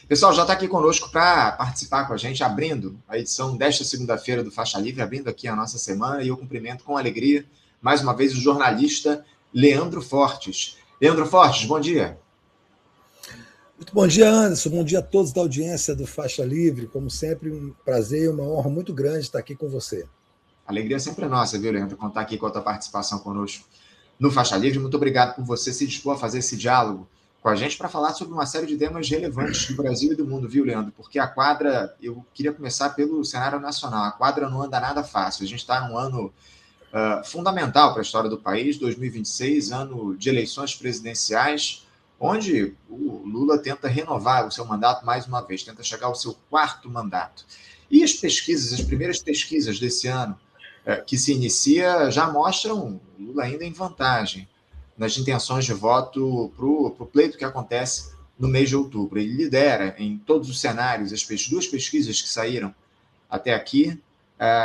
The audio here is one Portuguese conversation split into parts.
Pessoal, já está aqui conosco para participar com a gente, abrindo a edição desta segunda-feira do Faixa Livre, abrindo aqui a nossa semana, e eu cumprimento com alegria, mais uma vez, o jornalista Leandro Fortes. Leandro Fortes, bom dia. Muito bom dia, Anderson. Bom dia a todos da audiência do Faixa Livre. Como sempre, um prazer e uma honra muito grande estar aqui com você. A alegria sempre é nossa, viu, Leandro, contar aqui com a tua participação conosco no Faixa Livre. Muito obrigado por você se dispor a fazer esse diálogo com a gente para falar sobre uma série de temas relevantes do Brasil e do mundo, viu, Leandro? Porque a quadra, eu queria começar pelo cenário nacional, a quadra não anda nada fácil. A gente está num ano fundamental para a história do país, 2026, ano de eleições presidenciais, onde o Lula tenta renovar o seu mandato mais uma vez, tenta chegar ao seu quarto mandato. E as pesquisas, as primeiras pesquisas desse ano, que se inicia, já mostram o Lula ainda em vantagem nas intenções de voto para o pleito que acontece no mês de outubro. Ele lidera em todos os cenários, as duas pesquisas que saíram até aqui,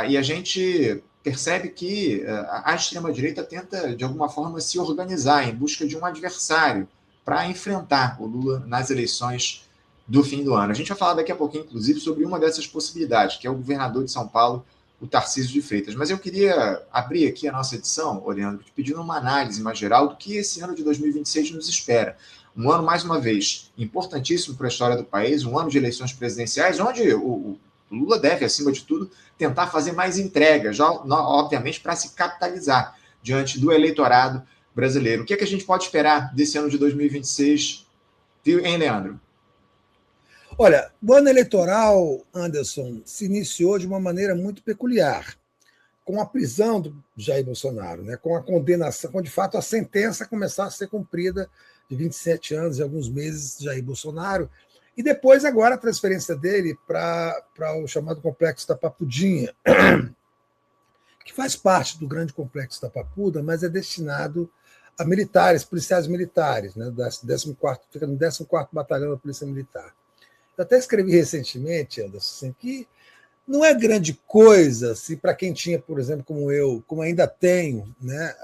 e a gente percebe que a extrema-direita tenta, de alguma forma, se organizar em busca de um adversário para enfrentar o Lula nas eleições do fim do ano. A gente vai falar daqui a pouquinho, inclusive, sobre uma dessas possibilidades, que é o governador de São Paulo, o Tarcísio de Freitas. Mas eu queria abrir aqui a nossa edição, Leandro, pedindo uma análise mais geral do que esse ano de 2026 nos espera. Um ano, mais uma vez, importantíssimo para a história do país, um ano de eleições presidenciais, onde o Lula deve, acima de tudo, tentar fazer mais entregas, já, obviamente, para se capitalizar diante do eleitorado brasileiro. O que é que a gente pode esperar desse ano de 2026, hein, Leandro? Olha, o ano eleitoral, Anderson, se iniciou de uma maneira muito peculiar, com a prisão do Jair Bolsonaro, né? Com a condenação, com de fato a sentença começar a ser cumprida de 27 anos e alguns meses de Jair Bolsonaro, e depois agora a transferência dele para o chamado Complexo da Papudinha, que faz parte do grande Complexo da Papuda, mas é destinado a militares, policiais militares, né? Fica no 14º Batalhão da Polícia Militar. Eu até escrevi recentemente, Anderson, assim, que não é grande coisa se para quem tinha, por exemplo, como eu, como ainda tenho, né,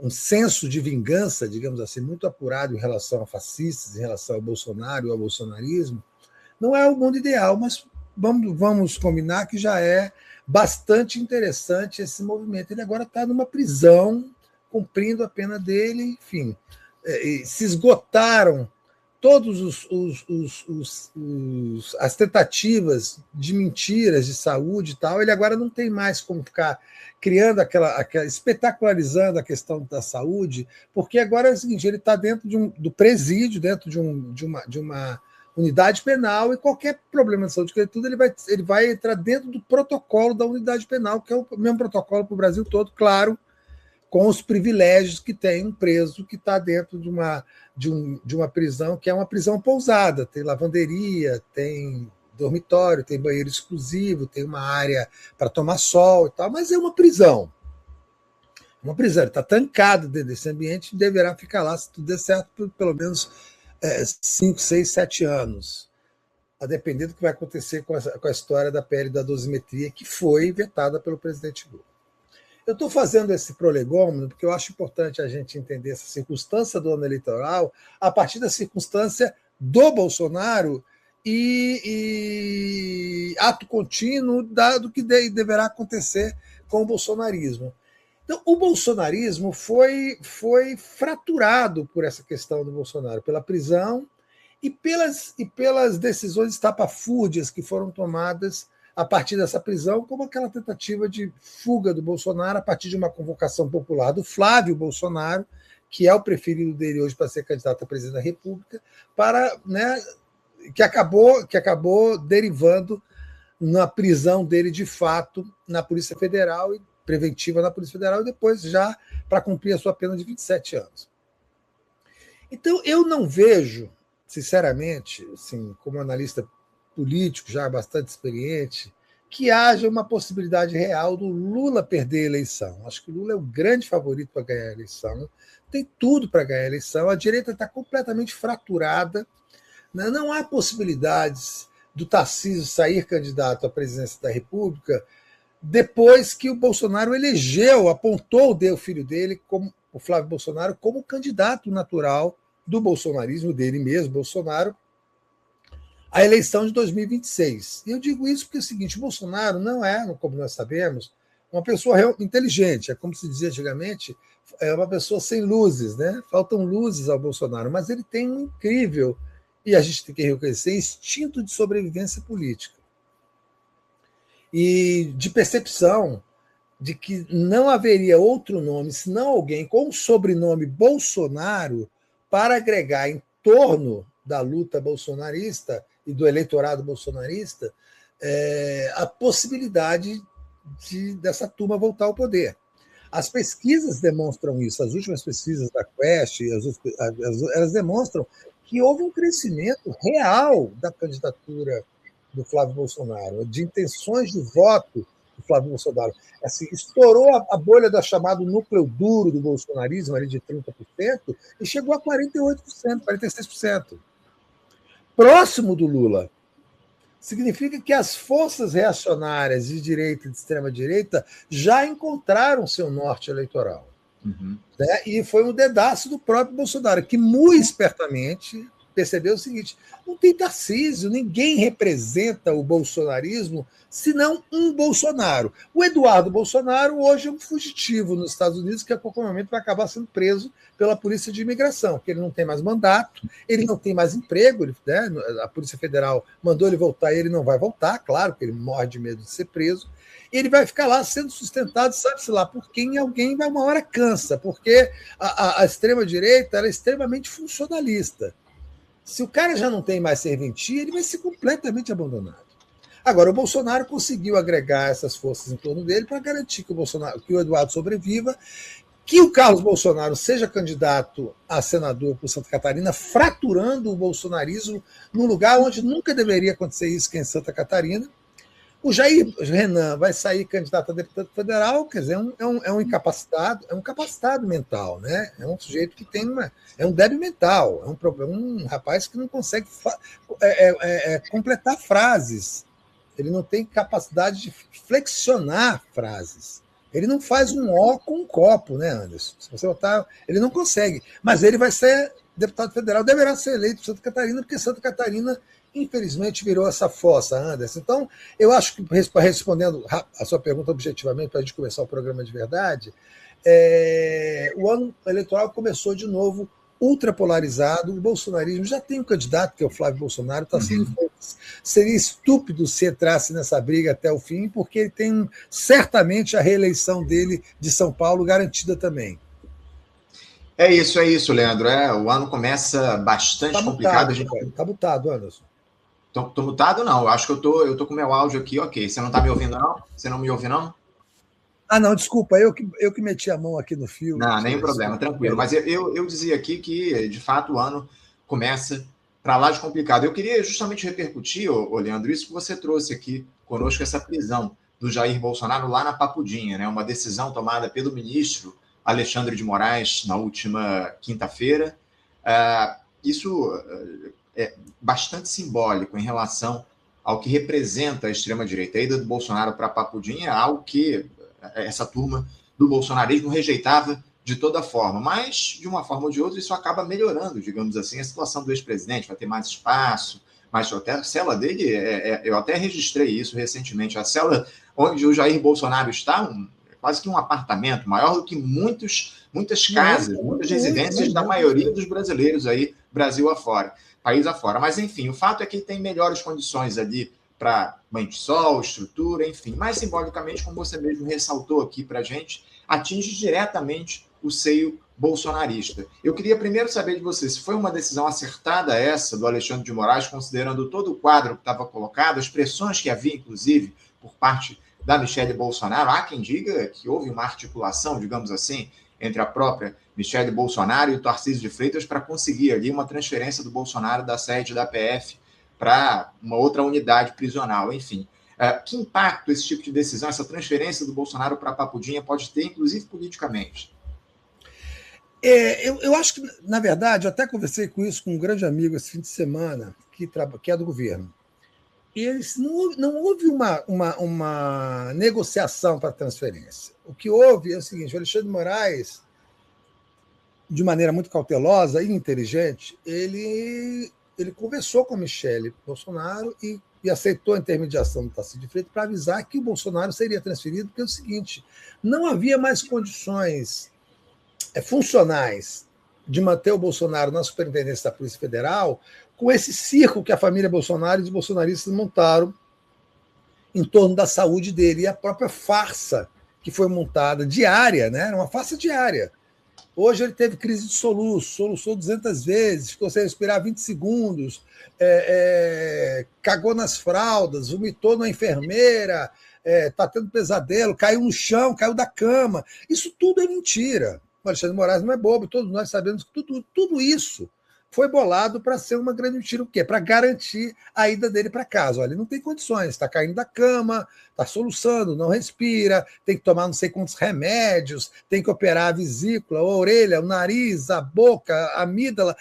um senso de vingança, digamos assim, muito apurado em relação a fascistas, em relação ao Bolsonaro e ao bolsonarismo, não é o mundo ideal, mas vamos combinar que já é bastante interessante esse movimento. Ele agora está numa prisão, cumprindo a pena dele, enfim. Se esgotaram todas as tentativas de mentiras de saúde e tal, ele agora não tem mais como ficar criando espetacularizando a questão da saúde, porque agora é o seguinte, ele está dentro do presídio, dentro de uma unidade penal, e qualquer problema de saúde que ele vai entrar dentro do protocolo da unidade penal, que é o mesmo protocolo para o Brasil todo, claro, com os privilégios que tem um preso que está dentro de uma prisão, que é uma prisão pousada. Tem lavanderia, tem dormitório, tem banheiro exclusivo, tem uma área para tomar sol e tal, mas é uma prisão. Uma prisão, ele está trancado dentro desse ambiente e deverá ficar lá, se tudo der certo, por pelo menos 5, 6, 7 anos. A depender do que vai acontecer com a história da PL da dosimetria, que foi vetada pelo presidente Lula. Eu estou fazendo esse prolegômeno porque eu acho importante a gente entender essa circunstância do ano eleitoral a partir da circunstância do Bolsonaro e ato contínuo do que deverá acontecer com o bolsonarismo. Então, o bolsonarismo foi fraturado por essa questão do Bolsonaro, pela prisão e pelas decisões estapafúrdias que foram tomadas a partir dessa prisão, como aquela tentativa de fuga do Bolsonaro a partir de uma convocação popular do Flávio Bolsonaro, que é o preferido dele hoje para ser candidato a presidente da República, que acabou derivando na prisão dele de fato na Polícia Federal, preventiva na Polícia Federal, e depois já para cumprir a sua pena de 27 anos. Então, eu não vejo, sinceramente, assim, como analista político já bastante experiente, que haja uma possibilidade real do Lula perder a eleição. Acho que o Lula é o grande favorito para ganhar a eleição, tem tudo para ganhar a eleição, a direita está completamente fraturada, né? Não há possibilidades do Tarcísio sair candidato à presidência da República depois que o Bolsonaro apontou o filho dele, como o Flávio Bolsonaro, como candidato natural do bolsonarismo dele mesmo, Bolsonaro, a eleição de 2026. E eu digo isso porque é o seguinte: o Bolsonaro não é, como nós sabemos, uma pessoa inteligente, é como se dizia antigamente, é uma pessoa sem luzes, né? Faltam luzes ao Bolsonaro, mas ele tem um incrível, e a gente tem que reconhecer, instinto de sobrevivência política e de percepção de que não haveria outro nome, senão alguém com o sobrenome Bolsonaro, para agregar em torno da luta bolsonarista e do eleitorado bolsonarista a possibilidade dessa turma voltar ao poder. As pesquisas demonstram isso, as últimas pesquisas da Quest, elas demonstram que houve um crescimento real da candidatura do Flávio Bolsonaro, de intenções de voto do Flávio Bolsonaro. Assim, estourou a bolha da chamado núcleo duro do bolsonarismo, ali de 30%, e chegou a 48%, 46%. Próximo do Lula. Significa que as forças reacionárias de direita e de extrema-direita já encontraram seu norte eleitoral. Uhum. Né? E foi um dedaço do próprio Bolsonaro, que muito espertamente percebeu o seguinte: não tem Tarcísio, ninguém representa o bolsonarismo senão um Bolsonaro. O Eduardo Bolsonaro hoje é um fugitivo nos Estados Unidos que a qualquer momento vai acabar sendo preso pela Polícia de Imigração, porque ele não tem mais mandato, ele não tem mais emprego, né? A Polícia Federal mandou ele voltar e ele não vai voltar, claro, porque ele morre de medo de ser preso. E ele vai ficar lá sendo sustentado, sabe-se lá por quem, alguém vai uma hora cansa, porque a extrema-direita é extremamente funcionalista. Se o cara já não tem mais serventia, ele vai ser completamente abandonado. Agora, o Bolsonaro conseguiu agregar essas forças em torno dele para garantir que o Eduardo sobreviva, que o Carlos Bolsonaro seja candidato a senador por Santa Catarina, fraturando o bolsonarismo num lugar onde nunca deveria acontecer isso, que é em Santa Catarina. O Jair Renan vai sair candidato a deputado federal, quer dizer, é um incapacitado mental, né? É um sujeito que tem é um débil mental, é um rapaz que não consegue completar frases. Ele não tem capacidade de flexionar frases. Ele não faz um O com um copo, né, Anderson? Se você botar, ele não consegue. Mas ele vai ser deputado federal, deverá ser eleito por Santa Catarina, porque Santa Catarina, infelizmente, virou essa fossa, Anderson. Então, eu acho que, respondendo a sua pergunta objetivamente, para a gente começar o programa de verdade, o ano eleitoral começou de novo ultrapolarizado. O bolsonarismo já tem um candidato, que é o Flávio Bolsonaro, está sendo seria estúpido se entrasse nessa briga até o fim, porque ele tem certamente a reeleição dele de São Paulo garantida também. É isso, Leandro. O ano começa bastante complicado. Tá mutado, Anderson. Tô mutado, não. Acho que eu tô com meu áudio aqui, ok. Você não tá me ouvindo, não? Você não me ouve, não? Ah, não, desculpa, eu que meti a mão aqui no fio. Não, nenhum problema, tranquilo. Mas eu dizia aqui que, de fato, o ano começa para lá de complicado. Eu queria justamente repercutir, Leandro, isso que você trouxe aqui conosco, essa prisão do Jair Bolsonaro lá na Papudinha, né? Uma decisão tomada pelo ministro Alexandre de Moraes na última quinta-feira. Isso é bastante simbólico em relação ao que representa a extrema-direita. A ida do Bolsonaro para Papudinha é algo que essa turma do bolsonarismo rejeitava de toda forma, mas de uma forma ou de outra isso acaba melhorando, digamos assim, a situação do ex-presidente, vai ter mais espaço, mas até a cela dele, eu até registrei isso recentemente, a cela onde o Jair Bolsonaro está, quase que um apartamento, maior do que muitas casas, muitas residências da maioria dos brasileiros aí, Brasil afora, país afora. Mas, enfim, o fato é que ele tem melhores condições ali para banho de sol, estrutura, enfim. Mais simbolicamente, como você mesmo ressaltou aqui para a gente, atinge diretamente o seio bolsonarista. Eu queria primeiro saber de você se foi uma decisão acertada essa do Alexandre de Moraes, considerando todo o quadro que estava colocado, as pressões que havia, inclusive, por parte da Michele Bolsonaro. Há quem diga que houve uma articulação, digamos assim, entre a própria Michele Bolsonaro e o Tarcísio de Freitas para conseguir ali uma transferência do Bolsonaro da sede da PF para uma outra unidade prisional, enfim. Que impacto esse tipo de decisão, essa transferência do Bolsonaro para a Papudinha pode ter, inclusive politicamente? Eu acho que, na verdade, eu até conversei com isso com um grande amigo esse fim de semana, que é do governo. E eles, não houve uma negociação para a transferência. O que houve é o seguinte: o Alexandre de Moraes, de maneira muito cautelosa e inteligente, ele ele conversou com a Michele Bolsonaro e aceitou a intermediação do Tarcísio de Freitas para avisar que o Bolsonaro seria transferido, porque é o seguinte, não havia mais condições funcionais de manter o Bolsonaro na superintendência da Polícia Federal com esse circo que a família Bolsonaro e os bolsonaristas montaram em torno da saúde dele, e a própria farsa que foi montada diária, né? Uma farsa diária. Hoje ele teve crise de soluço, soluçou 200 vezes, ficou sem respirar 20 segundos, cagou nas fraldas, vomitou na enfermeira, está tendo pesadelo, caiu no chão, caiu da cama. Isso tudo é mentira. O Alexandre de Moraes não é bobo, todos nós sabemos que tudo isso foi bolado para ser uma grande mentira. O quê? Para garantir a ida dele para casa. Olha, ele não tem condições, está caindo da cama, está soluçando, não respira, tem que tomar não sei quantos remédios, tem que operar a vesícula, a orelha, o nariz, a boca, a amígdala.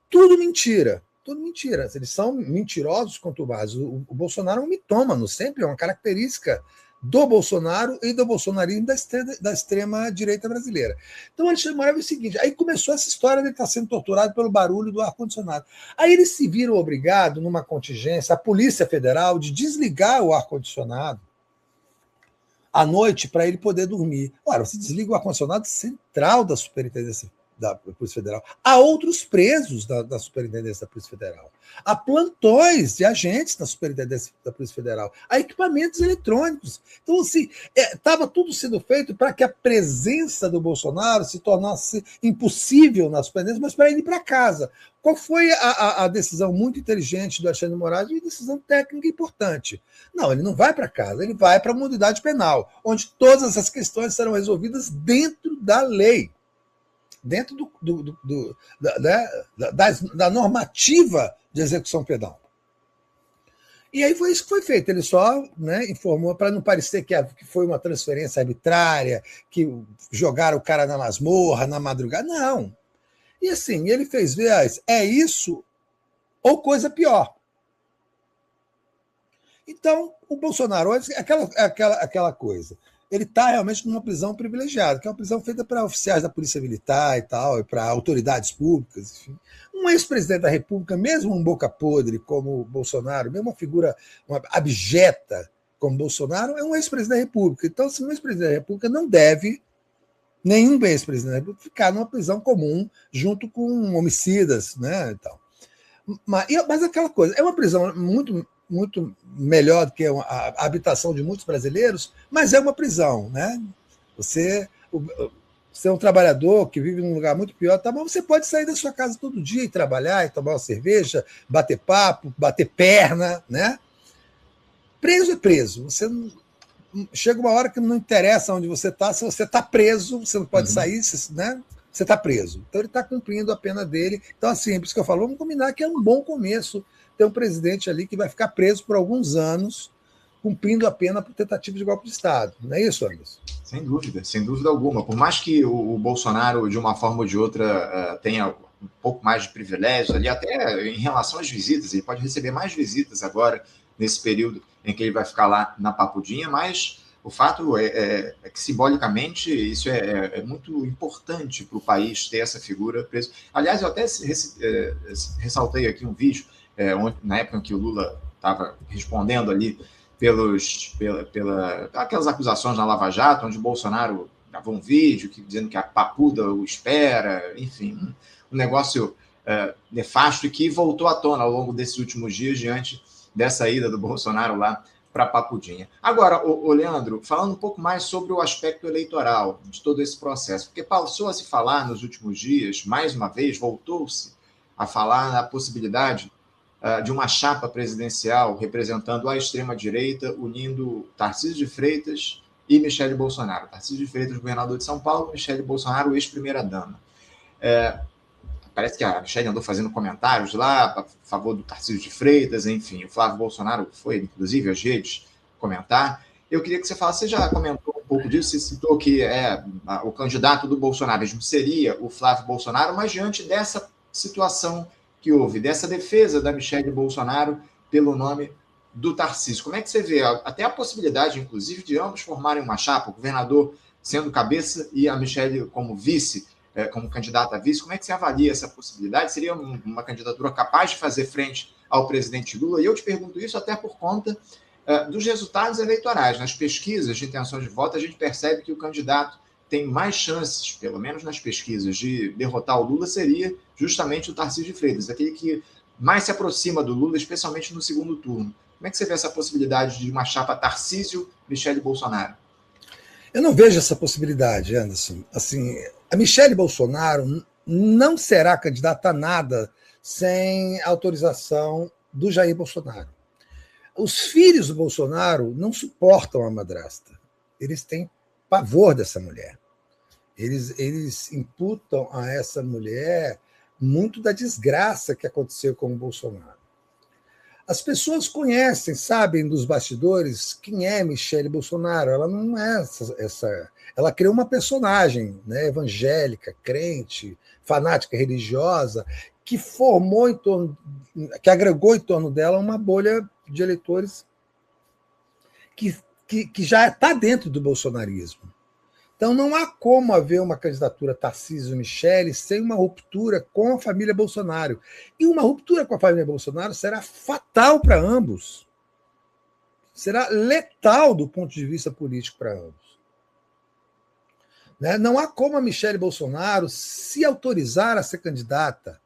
Tudo mentira. Tudo mentira. Eles são mentirosos quanto mais. O Bolsonaro é um mitômano, sempre é uma característica do Bolsonaro e do bolsonarismo da extrema-direita brasileira. Então, Alexandre de Moraes é o seguinte, aí começou essa história de ele estar sendo torturado pelo barulho do ar-condicionado. Aí eles se viram obrigados, numa contingência, a Polícia Federal, de desligar o ar-condicionado à noite para ele poder dormir. Ora, você desliga o ar-condicionado central da Superintendência da Polícia Federal. Há outros presos da Superintendência da Polícia Federal. Há plantões de agentes na Superintendência da Polícia Federal. Há equipamentos eletrônicos. Então, assim, estava tudo sendo feito para que a presença do Bolsonaro se tornasse impossível na Superintendência, mas para ele ir para casa. Qual foi a decisão muito inteligente do Alexandre de Moraes? Uma decisão técnica importante. Não, ele não vai para casa, ele vai para uma unidade penal, onde todas as questões serão resolvidas dentro da lei, dentro da normativa de execução penal. E aí foi isso que foi feito. Ele só, né, informou, para não parecer que foi uma transferência arbitrária, que jogaram o cara na masmorra, na madrugada. Não. E assim, ele fez ver, é isso ou coisa pior. Então, o Bolsonaro, aquela coisa, ele está realmente numa prisão privilegiada, que é uma prisão feita para oficiais da Polícia Militar e tal, e para autoridades públicas, enfim. Um ex-presidente da República, mesmo um boca podre como o Bolsonaro, mesmo uma figura abjeta como Bolsonaro, é um ex-presidente da República. Então, se um ex-presidente da República não deve, nenhum ex-presidente da República, ficar numa prisão comum junto com homicidas, né, e tal. Mas aquela coisa, é uma prisão muito melhor do que a habitação de muitos brasileiros, mas é uma prisão, né? Você é um trabalhador que vive num lugar muito pior, tá, mas você pode sair da sua casa todo dia e trabalhar, e tomar uma cerveja, bater papo, bater perna, né? Preso é preso. Você chega uma hora que não interessa onde você está, se você está preso, você não pode sair, né? Você está preso. Então ele está cumprindo a pena dele. Então, assim, por isso que eu falo, vamos combinar que é um bom começo ter um presidente ali que vai ficar preso por alguns anos, cumprindo a pena por tentativa de golpe de Estado. Não é isso, Anderson? Sem dúvida alguma. Por mais que o Bolsonaro, de uma forma ou de outra, tenha um pouco mais de privilégios ali, até em relação às visitas, ele pode receber mais visitas agora, nesse período em que ele vai ficar lá na Papudinha, mas o fato é que, simbolicamente, isso é muito importante para o país ter essa figura presa. Aliás, eu até ressaltei aqui um vídeo, na época em que o Lula estava respondendo ali aquelas acusações na Lava Jato, onde o Bolsonaro gravou um vídeo dizendo que a papuda o espera, enfim, um negócio nefasto, e que voltou à tona ao longo desses últimos dias diante dessa ida do Bolsonaro lá para Papudinha. Agora, o Leandro, falando um pouco mais sobre o aspecto eleitoral de todo esse processo, porque passou a se falar nos últimos dias, mais uma vez, voltou-se a falar na possibilidade de uma chapa presidencial representando a extrema-direita, unindo Tarcísio de Freitas e Michele Bolsonaro. Tarcísio de Freitas, governador de São Paulo, Michele Bolsonaro, ex-primeira-dama. Parece que a Michele andou fazendo comentários lá a favor do Tarcísio de Freitas, enfim, o Flávio Bolsonaro foi, inclusive, às redes comentar. Eu queria que você falasse, você já comentou um pouco disso, você citou que o candidato do bolsonarismo seria o Flávio Bolsonaro, mas diante dessa situação que houve, dessa defesa da Michele Bolsonaro pelo nome do Tarcísio, como é que você vê até a possibilidade, inclusive, de ambos formarem uma chapa, o governador sendo cabeça e a Michele como vice, como candidata a vice. Como é que você avalia essa possibilidade? Seria uma candidatura capaz de fazer frente ao presidente Lula? E eu te pergunto isso até por conta dos resultados eleitorais. Nas pesquisas de intenção de voto, a gente percebe que o candidato tem mais chances, pelo menos nas pesquisas, de derrotar o Lula seria justamente o Tarcísio de Freitas, aquele que mais se aproxima do Lula, especialmente no segundo turno. Como é que você vê essa possibilidade de uma chapa Tarcísio-Michele Bolsonaro? Eu não vejo essa possibilidade, Anderson. Assim, a Michele Bolsonaro não será candidata a nada sem autorização do Jair Bolsonaro. Os filhos do Bolsonaro não suportam a madrasta. Eles têm pavor dessa mulher. Eles imputam a essa mulher muito da desgraça que aconteceu com o Bolsonaro. As pessoas conhecem, sabem dos bastidores quem é Michele Bolsonaro. Ela não é essa. Ela criou uma personagem, né, evangélica, crente, fanática religiosa, que formou em torno, que agregou em torno dela uma bolha de eleitores que já está dentro do bolsonarismo. Então, não há como haver uma candidatura Tarcísio-Michele sem uma ruptura com a família Bolsonaro. E uma ruptura com a família Bolsonaro será fatal para ambos. Será letal do ponto de vista político para ambos. Né? Não há como a Michele Bolsonaro se autorizar a ser candidata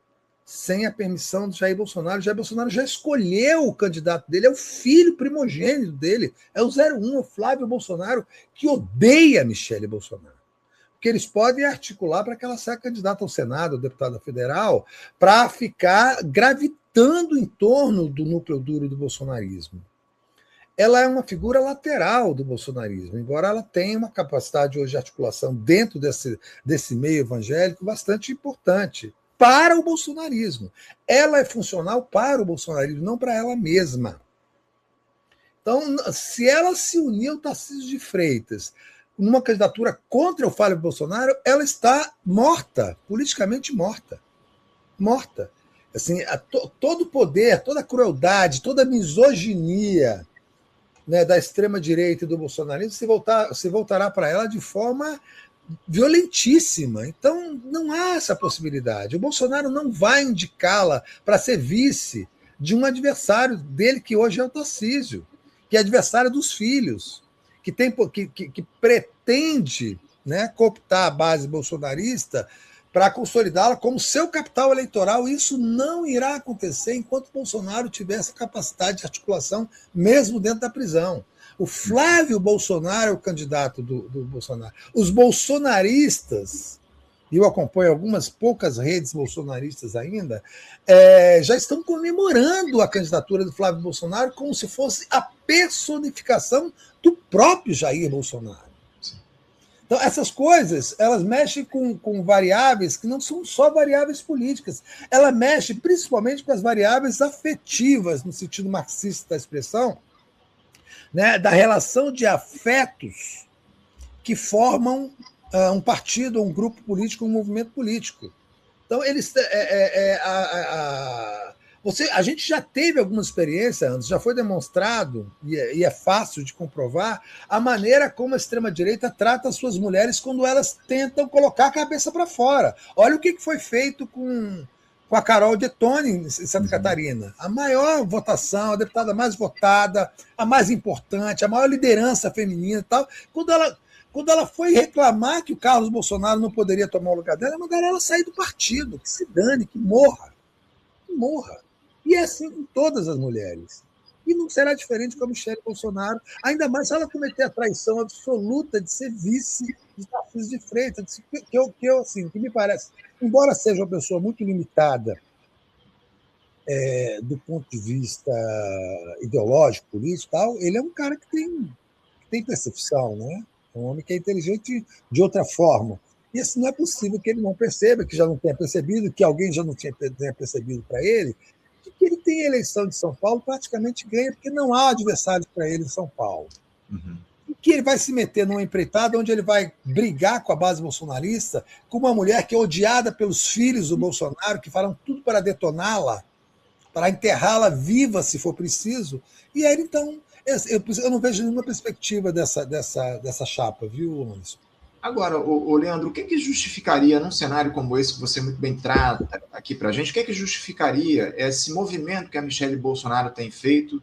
sem a permissão do Jair Bolsonaro. O Jair Bolsonaro já escolheu o candidato dele, é o filho primogênito dele, é o 01, o Flávio Bolsonaro, que odeia a Michele Bolsonaro. O que eles podem articular para que ela seja candidata ao Senado, ao deputada federal, para ficar gravitando em torno do núcleo duro do bolsonarismo. Ela é uma figura lateral do bolsonarismo, embora ela tenha uma capacidade hoje de articulação dentro desse meio evangélico bastante importante para o bolsonarismo. Ela é funcional para o bolsonarismo, não para ela mesma. Então, se ela se unir ao Tarcísio de Freitas numa candidatura contra o Flávio Bolsonaro, ela está morta, politicamente morta. Morta. Assim, todo o poder, toda a crueldade, toda a misoginia, né, da extrema-direita e do bolsonarismo se voltará para ela de forma violentíssima. Então, não há essa possibilidade. O Bolsonaro não vai indicá-la para ser vice de um adversário dele, que hoje é o Tarcísio, que é adversário dos filhos, que pretende, né, cooptar a base bolsonarista para consolidá-la como seu capital eleitoral. Isso não irá acontecer enquanto Bolsonaro tiver essa capacidade de articulação, mesmo dentro da prisão. O Flávio Bolsonaro é o candidato do Bolsonaro. Os bolsonaristas, e eu acompanho algumas poucas redes bolsonaristas ainda, já estão comemorando a candidatura do Flávio Bolsonaro como se fosse a personificação do próprio Jair Bolsonaro. Então, essas coisas, elas mexem com variáveis que não são só variáveis políticas. Ela mexe principalmente com as variáveis afetivas, no sentido marxista da expressão, né, da relação de afetos que formam um partido, um grupo político, um movimento político. Então, a gente já teve alguma experiência antes, já foi demonstrado, e é fácil de comprovar, a maneira como a extrema-direita trata as suas mulheres quando elas tentam colocar a cabeça para fora. Olha o que foi feito com a Carol Detoni, em Santa Catarina. A maior votação, a deputada mais votada, a mais importante, a maior liderança feminina e tal. Quando ela foi reclamar que o Carlos Bolsonaro não poderia tomar o lugar dela, mandaram ela sair do partido, que se dane, que morra. Que morra. E é assim com todas as mulheres. E não será diferente com a Michele Bolsonaro, ainda mais se ela cometer a traição absoluta de ser vice de Tarcísio de Freitas, que me parece, embora seja uma pessoa muito limitada do ponto de vista ideológico, político, tal, ele é um cara que tem percepção, né? É um homem que é inteligente de outra forma. E assim, não é possível que ele não perceba, que já não tenha percebido, que alguém já não tenha percebido para ele, que ele tem a eleição de São Paulo, praticamente ganha, porque não há adversários para ele em São Paulo. Uhum. E que ele vai se meter numa empreitada onde ele vai brigar com a base bolsonarista, com uma mulher que é odiada pelos filhos do Bolsonaro, que farão tudo para detoná-la, para enterrá-la viva, se for preciso. E aí, então, eu não vejo nenhuma perspectiva dessa chapa, viu, Anderson? Agora, Leandro, o que justificaria, num cenário como esse, que você muito bem trata aqui para a gente, o que justificaria esse movimento que a Michelle Bolsonaro tem feito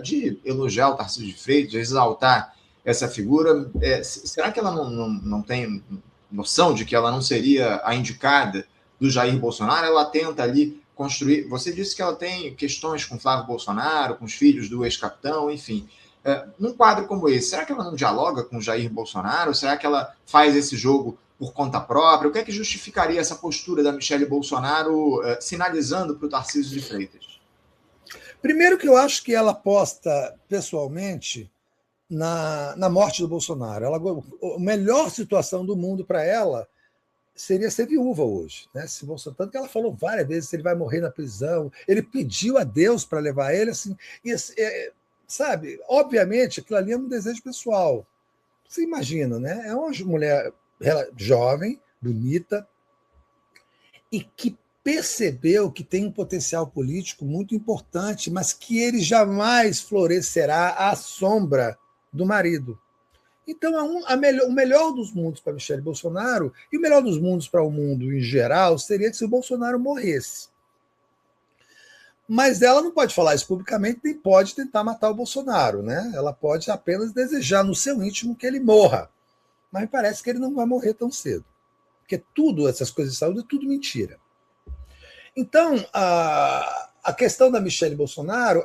de elogiar o Tarcísio de Freitas, de exaltar essa figura? Será que ela não tem noção de que ela não seria a indicada do Jair Bolsonaro? Ela tenta ali construir... Você disse que ela tem questões com Flávio Bolsonaro, com os filhos do ex-capitão, enfim... Num quadro como esse, será que ela não dialoga com o Jair Bolsonaro? Será que ela faz esse jogo por conta própria? O que justificaria essa postura da Michelle Bolsonaro sinalizando para o Tarcísio de Freitas? Primeiro que eu acho que ela aposta pessoalmente na morte do Bolsonaro. A melhor situação do mundo para ela seria ser viúva hoje. Né? Se Bolsonaro, tanto que ela falou várias vezes se ele vai morrer na prisão. Ele pediu a Deus para levar ele. Assim, sabe, obviamente, aquilo ali é um desejo pessoal. Você imagina, né? É uma mulher jovem, bonita, e que percebeu que tem um potencial político muito importante, mas que ele jamais florescerá à sombra do marido. Então, o melhor dos mundos para Michelle Bolsonaro, e o melhor dos mundos para o mundo em geral, seria que se o Bolsonaro morresse. Mas ela não pode falar isso publicamente, nem pode tentar matar o Bolsonaro, né? Ela pode apenas desejar no seu íntimo que ele morra. Mas parece que ele não vai morrer tão cedo. Porque tudo, essas coisas de saúde, é tudo mentira. Então, a questão da Michelle Bolsonaro,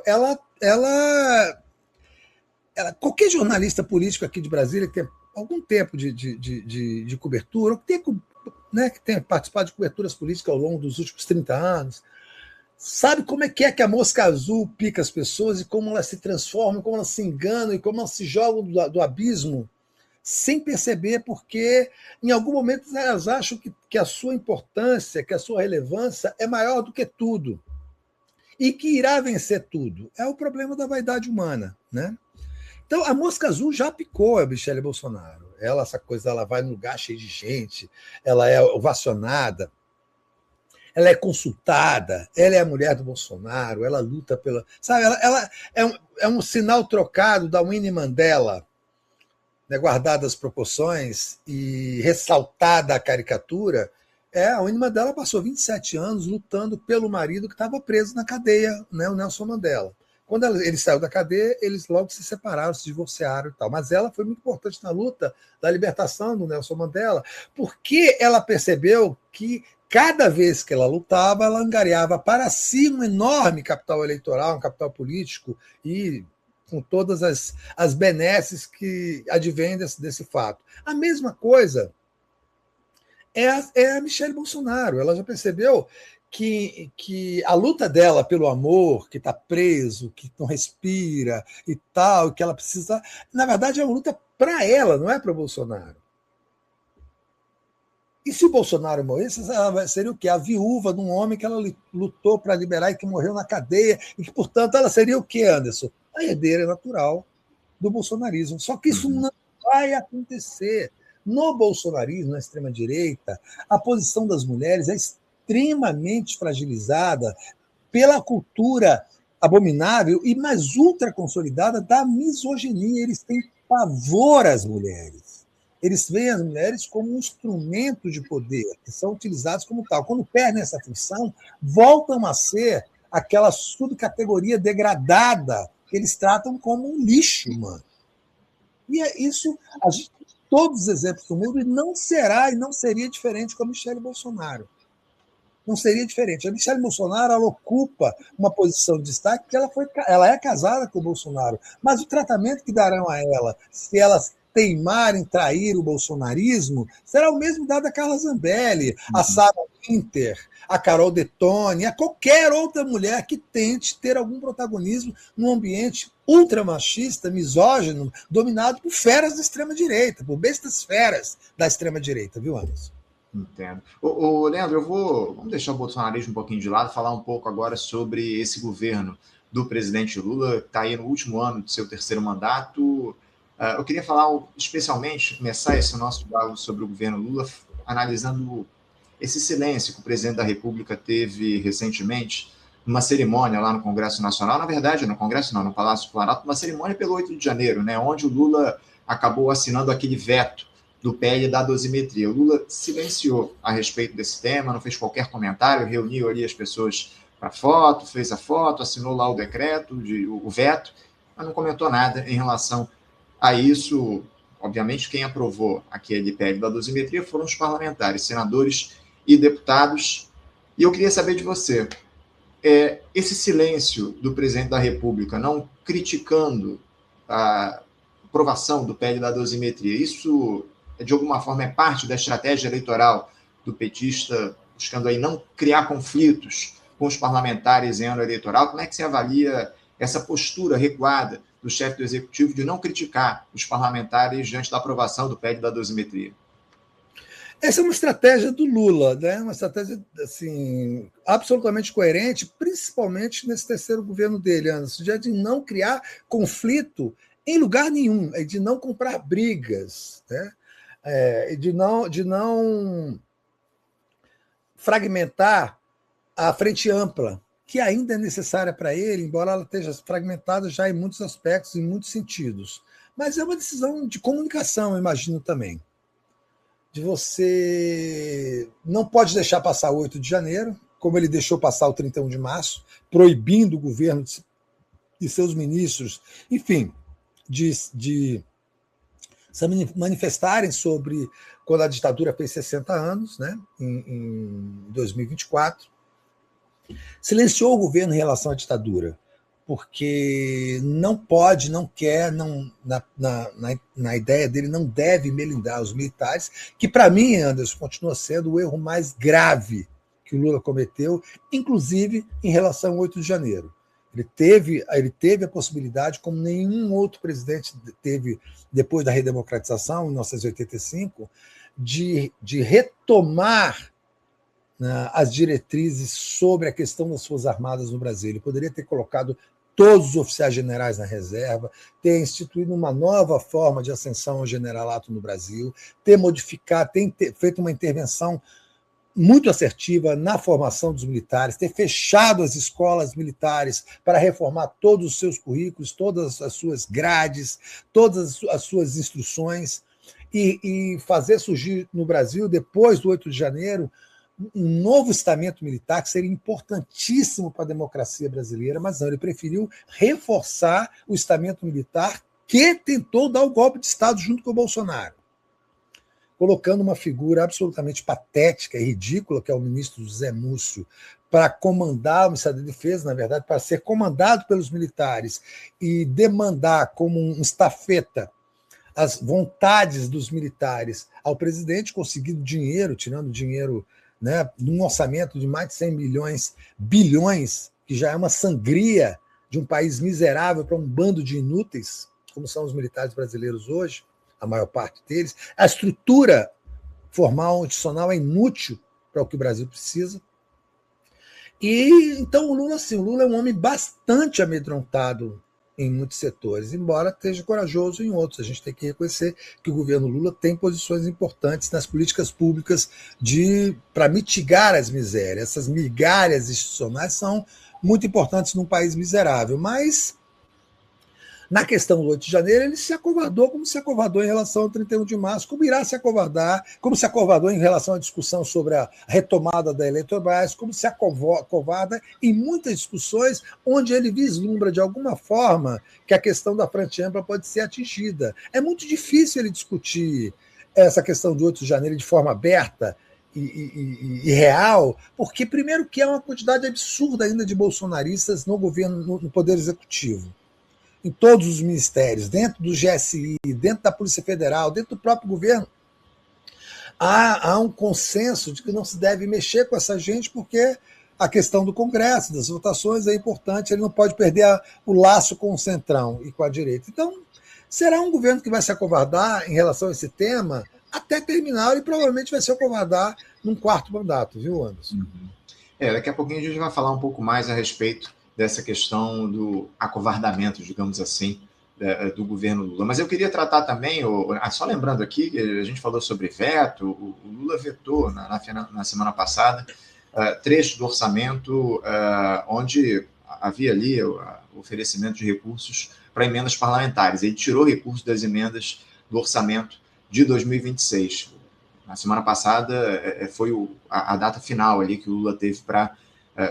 qualquer jornalista político aqui de Brasília que tem algum tempo de cobertura, ou que tenha participado de coberturas políticas ao longo dos últimos 30 anos, sabe como é que a mosca azul pica as pessoas e como elas se transformam, como elas se enganam e como elas se jogam do abismo sem perceber, porque em algum momento elas acham que a sua importância, que a sua relevância é maior do que tudo e que irá vencer tudo. É o problema da vaidade humana, né? Então, a mosca azul já picou a Michelle Bolsonaro. Essa coisa, ela vai num lugar cheio de gente, ela é ovacionada, ela é consultada, ela é a mulher do Bolsonaro, ela luta pela... Sabe, ela é um sinal trocado da Winnie Mandela, né, guardadas as proporções e ressaltada a caricatura. A Winnie Mandela passou 27 anos lutando pelo marido que estava preso na cadeia, né, o Nelson Mandela. Quando ele saiu da cadeia, eles logo se separaram, se divorciaram e tal. Mas ela foi muito importante na luta da libertação do Nelson Mandela, porque ela percebeu que cada vez que ela lutava, ela angariava para si um enorme capital eleitoral, um capital político, e com todas as benesses que advêm desse fato. A mesma coisa é a Michelle Bolsonaro. Ela já percebeu que a luta dela pelo amor, que está preso, que não respira e tal, que ela precisa... Na verdade, é uma luta para ela, não é para o Bolsonaro. E se o Bolsonaro morresse, ela seria o quê? A viúva de um homem que ela lutou para liberar e que morreu na cadeia, e que, portanto, ela seria o quê, Anderson? A herdeira natural do bolsonarismo. Só que isso não vai acontecer. No bolsonarismo, na extrema-direita, a posição das mulheres é extremamente fragilizada pela cultura abominável e mais ultra consolidada da misoginia. Eles têm pavor às mulheres. Eles veem as mulheres como um instrumento de poder, que são utilizados como tal. Quando perdem essa função, voltam a ser aquela subcategoria degradada que eles tratam como um lixo humano. E é isso, a gente tem todos os exemplos do mundo, e não será e não seria diferente com a Michelle Bolsonaro. Não seria diferente. A Michelle Bolsonaro, ela ocupa uma posição de destaque porque ela é casada com o Bolsonaro, mas o tratamento que darão a ela, se elas teimar em trair o bolsonarismo, será o mesmo dado a Carla Zambelli, a Sarah Winter, a Carol Detone, a qualquer outra mulher que tente ter algum protagonismo num ambiente ultramachista, misógino, dominado por feras da extrema-direita, por bestas feras da extrema-direita, viu, Anderson? Entendo. Leandro, vamos deixar o bolsonarismo um pouquinho de lado, falar um pouco agora sobre esse governo do presidente Lula, que está aí no último ano do seu terceiro mandato. Eu queria falar especialmente, começar esse nosso diálogo sobre o governo Lula, analisando esse silêncio que o presidente da República teve recentemente, numa cerimônia lá no Congresso Nacional, na verdade, no Congresso não, no Palácio do Planalto, uma cerimônia pelo 8 de janeiro, né, onde o Lula acabou assinando aquele veto do PL da dosimetria. O Lula silenciou a respeito desse tema, não fez qualquer comentário, reuniu ali as pessoas para foto, fez a foto, assinou lá o decreto, o veto, mas não comentou nada em relação a isso. Obviamente, quem aprovou aquele PL da dosimetria foram os parlamentares, senadores e deputados. E eu queria saber de você, esse silêncio do presidente da República, não criticando a aprovação do PL da dosimetria, isso, de alguma forma, é parte da estratégia eleitoral do petista, buscando aí não criar conflitos com os parlamentares em ano eleitoral? Como é que você avalia essa postura recuada do chefe do Executivo de não criticar os parlamentares diante da aprovação do PL da dosimetria? Essa é uma estratégia do Lula, né? Uma estratégia assim, absolutamente coerente, principalmente nesse terceiro governo dele, Anderson, de não criar conflito em lugar nenhum, de não comprar brigas, né? De não fragmentar a frente ampla, que ainda é necessária para ele, embora ela esteja fragmentada já em muitos aspectos, em muitos sentidos. Mas é uma decisão de comunicação, eu imagino também. De você não pode deixar passar o 8 de janeiro, como ele deixou passar o 31 de março, proibindo o governo e seus ministros, enfim, de se manifestarem sobre quando a ditadura fez 60 anos, né, em 2024. Silenciou o governo em relação à ditadura, porque não pode, não quer, na ideia dele, não deve melindrar os militares, que para mim, Anderson, continua sendo o erro mais grave que o Lula cometeu, inclusive em relação ao 8 de janeiro. Ele teve a possibilidade, como nenhum outro presidente teve depois da redemocratização, em 1985, de retomar as diretrizes sobre a questão das Forças Armadas no Brasil. Ele poderia ter colocado todos os oficiais generais na reserva, ter instituído uma nova forma de ascensão ao generalato no Brasil, ter modificado, ter feito uma intervenção muito assertiva na formação dos militares, ter fechado as escolas militares para reformar todos os seus currículos, todas as suas grades, todas as suas instruções, e fazer surgir no Brasil, depois do 8 de janeiro, um novo estamento militar que seria importantíssimo para a democracia brasileira, mas não, ele preferiu reforçar o estamento militar que tentou dar o golpe de Estado junto com o Bolsonaro, colocando uma figura absolutamente patética e ridícula, que é o ministro José Múcio, para comandar o Ministério da Defesa, na verdade, para ser comandado pelos militares e demandar como um estafeta as vontades dos militares ao presidente, conseguindo dinheiro, tirando dinheiro, né, num orçamento de mais de 100 bilhões, que já é uma sangria de um país miserável para um bando de inúteis, como são os militares brasileiros hoje, a maior parte deles. A estrutura formal institucional é inútil para o que o Brasil precisa. E então o Lula é um homem bastante amedrontado em muitos setores, embora esteja corajoso em outros. A gente tem que reconhecer que o governo Lula tem posições importantes nas políticas públicas para mitigar as misérias. Essas migalhas institucionais são muito importantes num país miserável, mas na questão do 8 de janeiro, ele se acovardou como se acovardou em relação ao 31 de março, como irá se acovardar, como se acovardou em relação à discussão sobre a retomada da Eletrobras, como se acovarda em muitas discussões onde ele vislumbra, de alguma forma, que a questão da frente ampla pode ser atingida. É muito difícil ele discutir essa questão do 8 de janeiro de forma aberta e real, porque, primeiro, que há uma quantidade absurda ainda de bolsonaristas no governo, no Poder Executivo, em todos os ministérios, dentro do GSI, dentro da Polícia Federal, dentro do próprio governo. Há um consenso de que não se deve mexer com essa gente, porque a questão do Congresso, das votações, é importante, ele não pode perder o laço com o Centrão e com a direita. Então, será um governo que vai se acovardar em relação a esse tema até terminar, e provavelmente vai se acovardar num quarto mandato, viu, Anderson? Daqui a pouquinho a gente vai falar um pouco mais a respeito dessa questão do acovardamento, digamos assim, do governo Lula. Mas eu queria tratar também, só lembrando aqui, a gente falou sobre veto, o Lula vetou na semana passada trecho do orçamento onde havia ali o oferecimento de recursos para emendas parlamentares. Ele tirou recursos das emendas do orçamento de 2026. Na semana passada foi a data final ali que o Lula teve para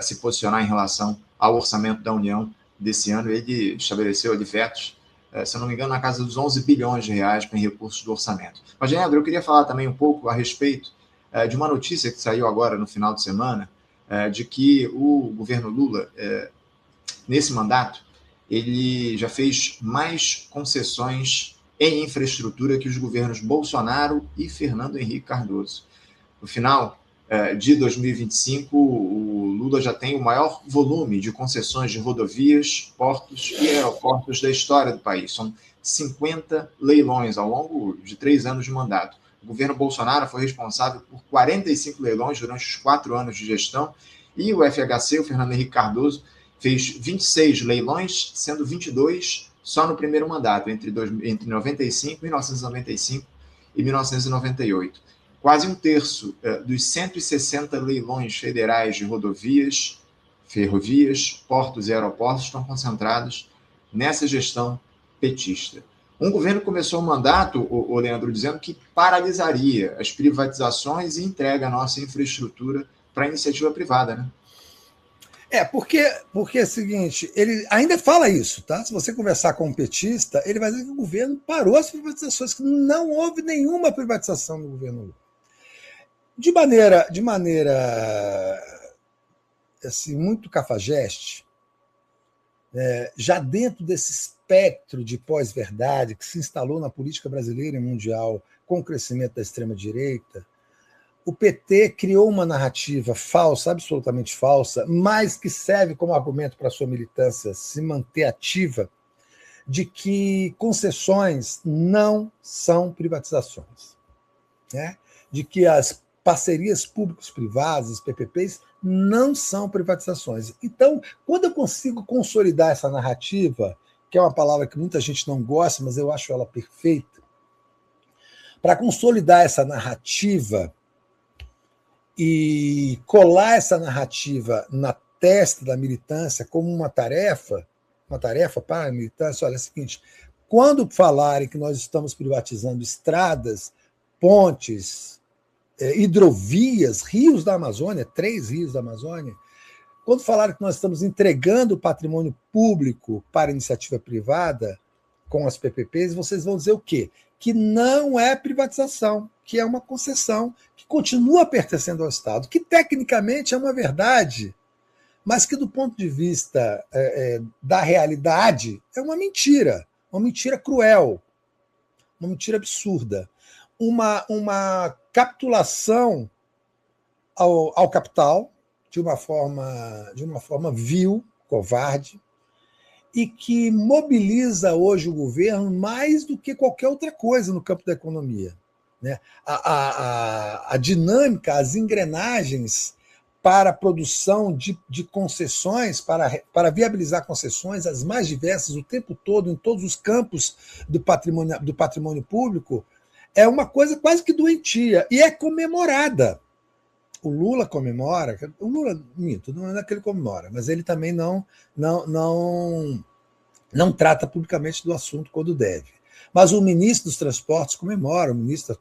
se posicionar em relação ao orçamento da União desse ano. Ele estabeleceu ali vetos, se eu não me engano, na casa dos 11 bilhões de reais para recursos do orçamento. Mas, Leandro, eu queria falar também um pouco a respeito de uma notícia que saiu agora no final de semana, de que o governo Lula, nesse mandato, ele já fez mais concessões em infraestrutura que os governos Bolsonaro e Fernando Henrique Cardoso. No final de 2025, o Lula já tem o maior volume de concessões de rodovias, portos e aeroportos da história do país. São 50 leilões ao longo de 3 anos de mandato. O governo Bolsonaro foi responsável por 45 leilões durante os 4 anos de gestão, e o FHC, o Fernando Henrique Cardoso, fez 26 leilões, sendo 22 só no primeiro mandato, entre 1995 e 1998. Quase um terço dos 160 leilões federais de rodovias, ferrovias, portos e aeroportos estão concentrados nessa gestão petista. Um governo começou o mandato, o Leandro, dizendo que paralisaria as privatizações e entrega a nossa infraestrutura para a iniciativa privada, né? Porque é o seguinte, ele ainda fala isso, tá? Se você conversar com um petista, ele vai dizer que o governo parou as privatizações, que não houve nenhuma privatização no governo Lula. De maneira assim, muito cafajeste, já dentro desse espectro de pós-verdade que se instalou na política brasileira e mundial com o crescimento da extrema-direita, o PT criou uma narrativa falsa, absolutamente falsa, mas que serve como argumento para a sua militância se manter ativa, de que concessões não são privatizações, né? De que as parcerias públicos-privadas, as PPPs, não são privatizações. Então, quando eu consigo consolidar essa narrativa, que é uma palavra que muita gente não gosta, mas eu acho ela perfeita, para consolidar essa narrativa e colar essa narrativa na testa da militância como uma tarefa para a militância, olha, é o seguinte, quando falarem que nós estamos privatizando estradas, pontes, hidrovias, rios da Amazônia, 3 rios da Amazônia, quando falarem que nós estamos entregando o patrimônio público para a iniciativa privada com as PPPs, vocês vão dizer o quê? Que não é privatização, que é uma concessão, que continua pertencendo ao Estado, que tecnicamente é uma verdade, mas que do ponto de vista da realidade é uma mentira cruel, uma mentira absurda, uma capitulação ao capital de uma forma vil, covarde, e que mobiliza hoje o governo mais do que qualquer outra coisa no campo da economia, né? A dinâmica, as engrenagens para a produção de concessões, para viabilizar concessões, as mais diversas, o tempo todo, em todos os campos do patrimônio público, é uma coisa quase que doentia, e é comemorada. O Lula comemora, minto, não é que ele comemora, mas ele também não trata publicamente do assunto quando deve. Mas o ministro dos Transportes comemora, o ministro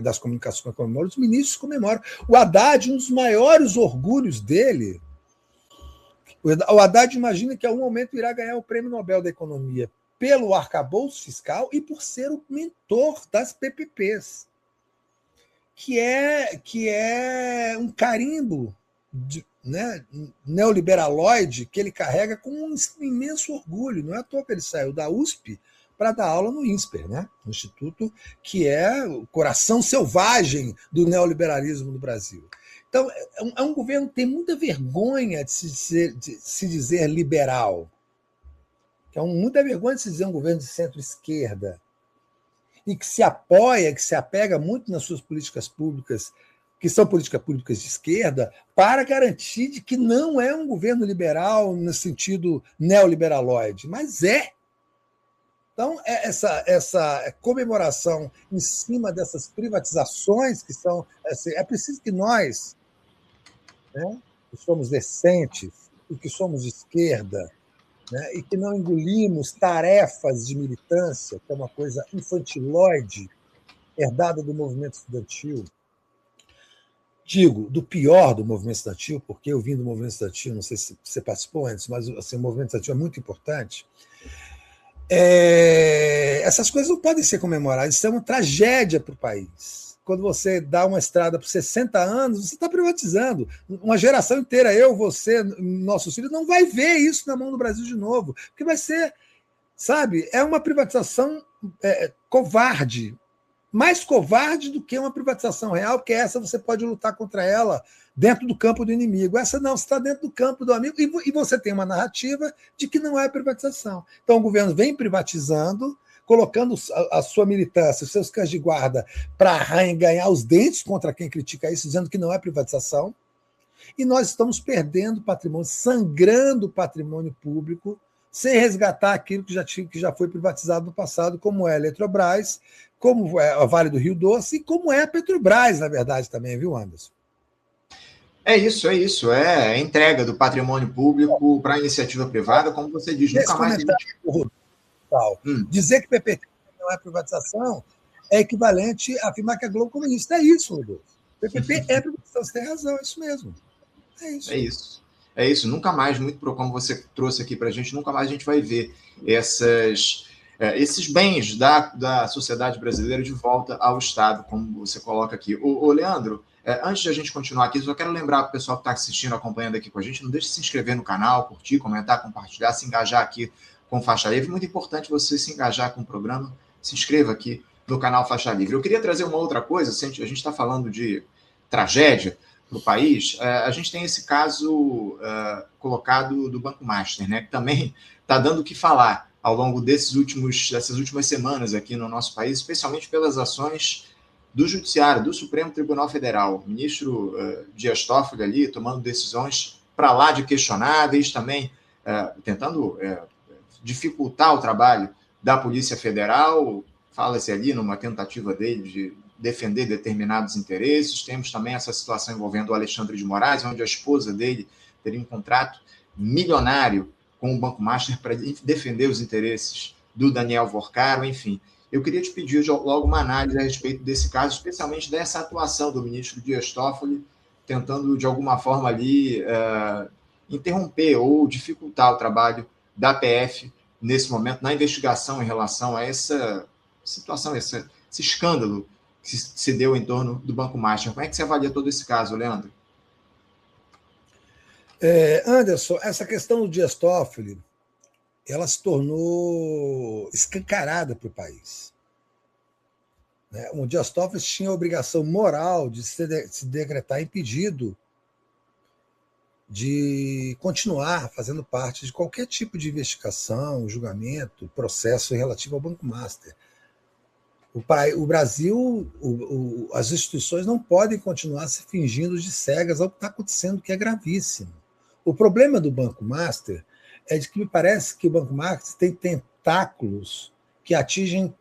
das Comunicações comemora, os ministros comemoram. O Haddad, um dos maiores orgulhos dele, o Haddad imagina que a um momento irá ganhar o Prêmio Nobel da Economia pelo arcabouço fiscal e por ser o mentor das PPPs, que é um carimbo neoliberaloide que ele carrega com um imenso orgulho. Não é à toa que ele saiu da USP para dar aula no INSPER, né? No instituto que é o coração selvagem do neoliberalismo no Brasil. Então, é um governo que tem muita vergonha de se dizer liberal. Muita vergonha de se dizer um governo de centro-esquerda, e que se apoia, que se apega muito nas suas políticas públicas, que são políticas públicas de esquerda, para garantir de que não é um governo liberal no sentido neoliberaloide, mas é. Então, essa comemoração em cima dessas privatizações que são... Assim, é preciso que nós, né, que somos decentes e que somos de esquerda, né, e que não engolimos tarefas de militância, que é uma coisa infantilóide, herdada do movimento estudantil, digo, do pior do movimento estudantil, porque eu vim do movimento estudantil, não sei se você participou antes, mas assim, o movimento estudantil é muito importante. Essas coisas não podem ser comemoradas, isso é uma tragédia para o país. Quando você dá uma estrada por 60 anos, você está privatizando. Uma geração inteira, eu, você, nossos filhos, não vai ver isso na mão do Brasil de novo, porque vai ser, sabe, é uma privatização covarde, mais covarde do que uma privatização real, porque essa você pode lutar contra ela dentro do campo do inimigo. Essa não, você está dentro do campo do amigo e você tem uma narrativa de que não é privatização. Então o governo vem privatizando, colocando a sua militância, os seus cães de guarda para ganhar os dentes contra quem critica isso, dizendo que não é privatização. E nós estamos perdendo patrimônio, sangrando o patrimônio público, sem resgatar aquilo que já foi privatizado no passado, como é a Eletrobras, como é a Vale do Rio Doce e como é a Petrobras, na verdade, também, viu, Anderson? É isso. É a entrega do patrimônio público para a iniciativa privada, como você diz, nunca mais... Dizer que PPP não é privatização é equivalente a afirmar que a Globo é comunista. É isso, Rodolfo. PPP é privatização, você tem razão, é isso mesmo. É isso. Nunca mais, muito como você trouxe aqui para a gente, nunca mais a gente vai ver esses bens da sociedade brasileira de volta ao Estado, como você coloca aqui. Ô Leandro, antes de a gente continuar aqui, só quero lembrar para o pessoal que está assistindo, acompanhando aqui com a gente, não deixe de se inscrever no canal, curtir, comentar, compartilhar, se engajar aqui com Faixa Livre. Muito importante você se engajar com o programa, se inscreva aqui no canal Faixa Livre. Eu queria trazer uma outra coisa, a gente está falando de tragédia para o país, a gente tem esse caso colocado do Banco Master, né, que também está dando o que falar ao longo dessas últimas semanas aqui no nosso país, especialmente pelas ações do Judiciário, do Supremo Tribunal Federal. O ministro Dias Toffoli ali tomando decisões para lá de questionáveis, também tentando dificultar o trabalho da Polícia Federal. Fala-se ali numa tentativa dele de defender determinados interesses. Temos também essa situação envolvendo o Alexandre de Moraes, onde a esposa dele teria um contrato milionário com o Banco Master para defender os interesses do Daniel Vorcaro, enfim. Eu queria te pedir logo uma análise a respeito desse caso, especialmente dessa atuação do ministro Dias Toffoli, tentando, de alguma forma, ali interromper ou dificultar o trabalho da PF nesse momento, na investigação em relação a essa situação, esse escândalo que se deu em torno do Banco Master. Como é que você avalia todo esse caso, Leandro? Anderson, essa questão do Dias Toffoli, ela se tornou escancarada para o país. O Dias Toffoli tinha a obrigação moral de se decretar impedido de continuar fazendo parte de qualquer tipo de investigação, julgamento, processo relativo ao Banco Master. O Brasil, as instituições não podem continuar se fingindo de cegas ao que está acontecendo, que é gravíssimo. O problema do Banco Master é de que me parece que o Banco Master tem tentáculos que atingem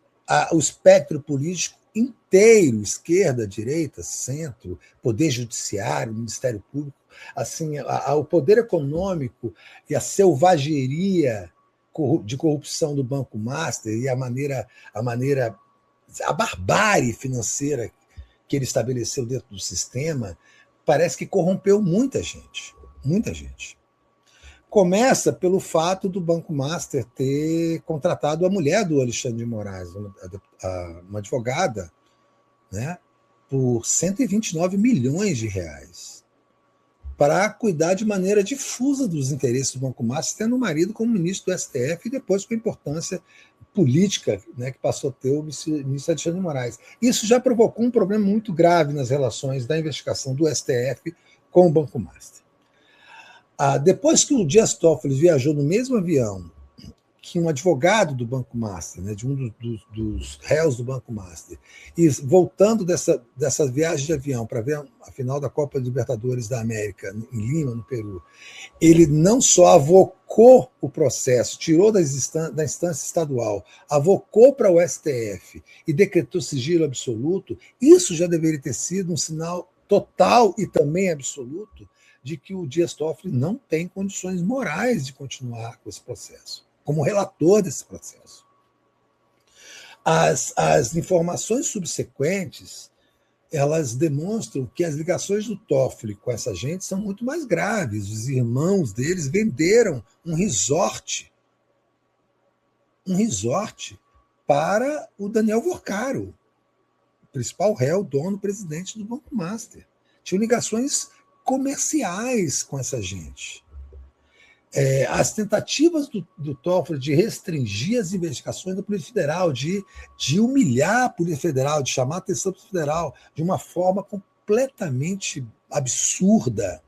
o espectro político inteiro, esquerda, direita, centro, poder judiciário, Ministério Público, assim, o poder econômico e a selvageria de corrupção do Banco Master e a barbárie financeira que ele estabeleceu dentro do sistema, parece que corrompeu muita gente. Muita gente. Começa pelo fato do Banco Master ter contratado a mulher do Alexandre de Moraes, uma advogada, né, por 129 milhões de reais, para cuidar de maneira difusa dos interesses do Banco Master, tendo o marido como ministro do STF e depois com a importância política, né, que passou a ter o ministro Alexandre de Moraes. Isso já provocou um problema muito grave nas relações da investigação do STF com o Banco Master. Depois que o Dias Toffoli viajou no mesmo avião que um advogado do Banco Master, né, de um dos réus do Banco Master, e voltando dessa viagem de avião para ver a final da Copa Libertadores da América, em Lima, no Peru, ele não só avocou o processo, tirou da instância estadual, avocou para o STF e decretou sigilo absoluto, isso já deveria ter sido um sinal total e também absoluto de que o Dias Toffoli não tem condições morais de continuar com esse processo, como relator desse processo. As informações subsequentes elas demonstram que as ligações do Toffoli com essa gente são muito mais graves. Os irmãos deles venderam um resort para o Daniel Vorcaro, o principal réu, dono, presidente do Banco Master. Tinham ligações comerciais com essa gente. As tentativas do Toffoli de restringir as investigações da Polícia Federal, de humilhar a Polícia Federal, de chamar a atenção da Polícia Federal de uma forma completamente absurda,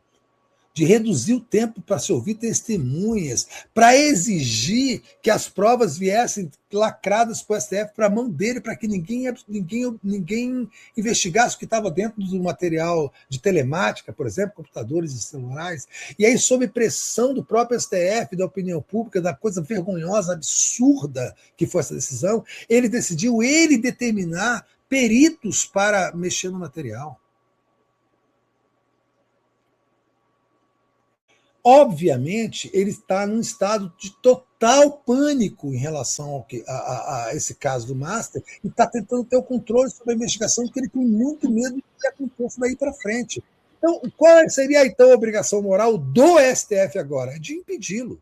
de reduzir o tempo para se ouvir testemunhas, para exigir que as provas viessem lacradas para o STF, para a mão dele, para que ninguém investigasse o que estava dentro do material de telemática, por exemplo, computadores e celulares. E aí, sob pressão do próprio STF, da opinião pública, da coisa vergonhosa, absurda que foi essa decisão, ele decidiu determinar peritos para mexer no material. Obviamente, ele está num estado de total pânico em relação a esse caso do Master e está tentando ter o controle sobre a investigação, porque ele tem muito medo de que aconteça daí para frente. Então, qual seria, então, a obrigação moral do STF agora? É de impedi-lo.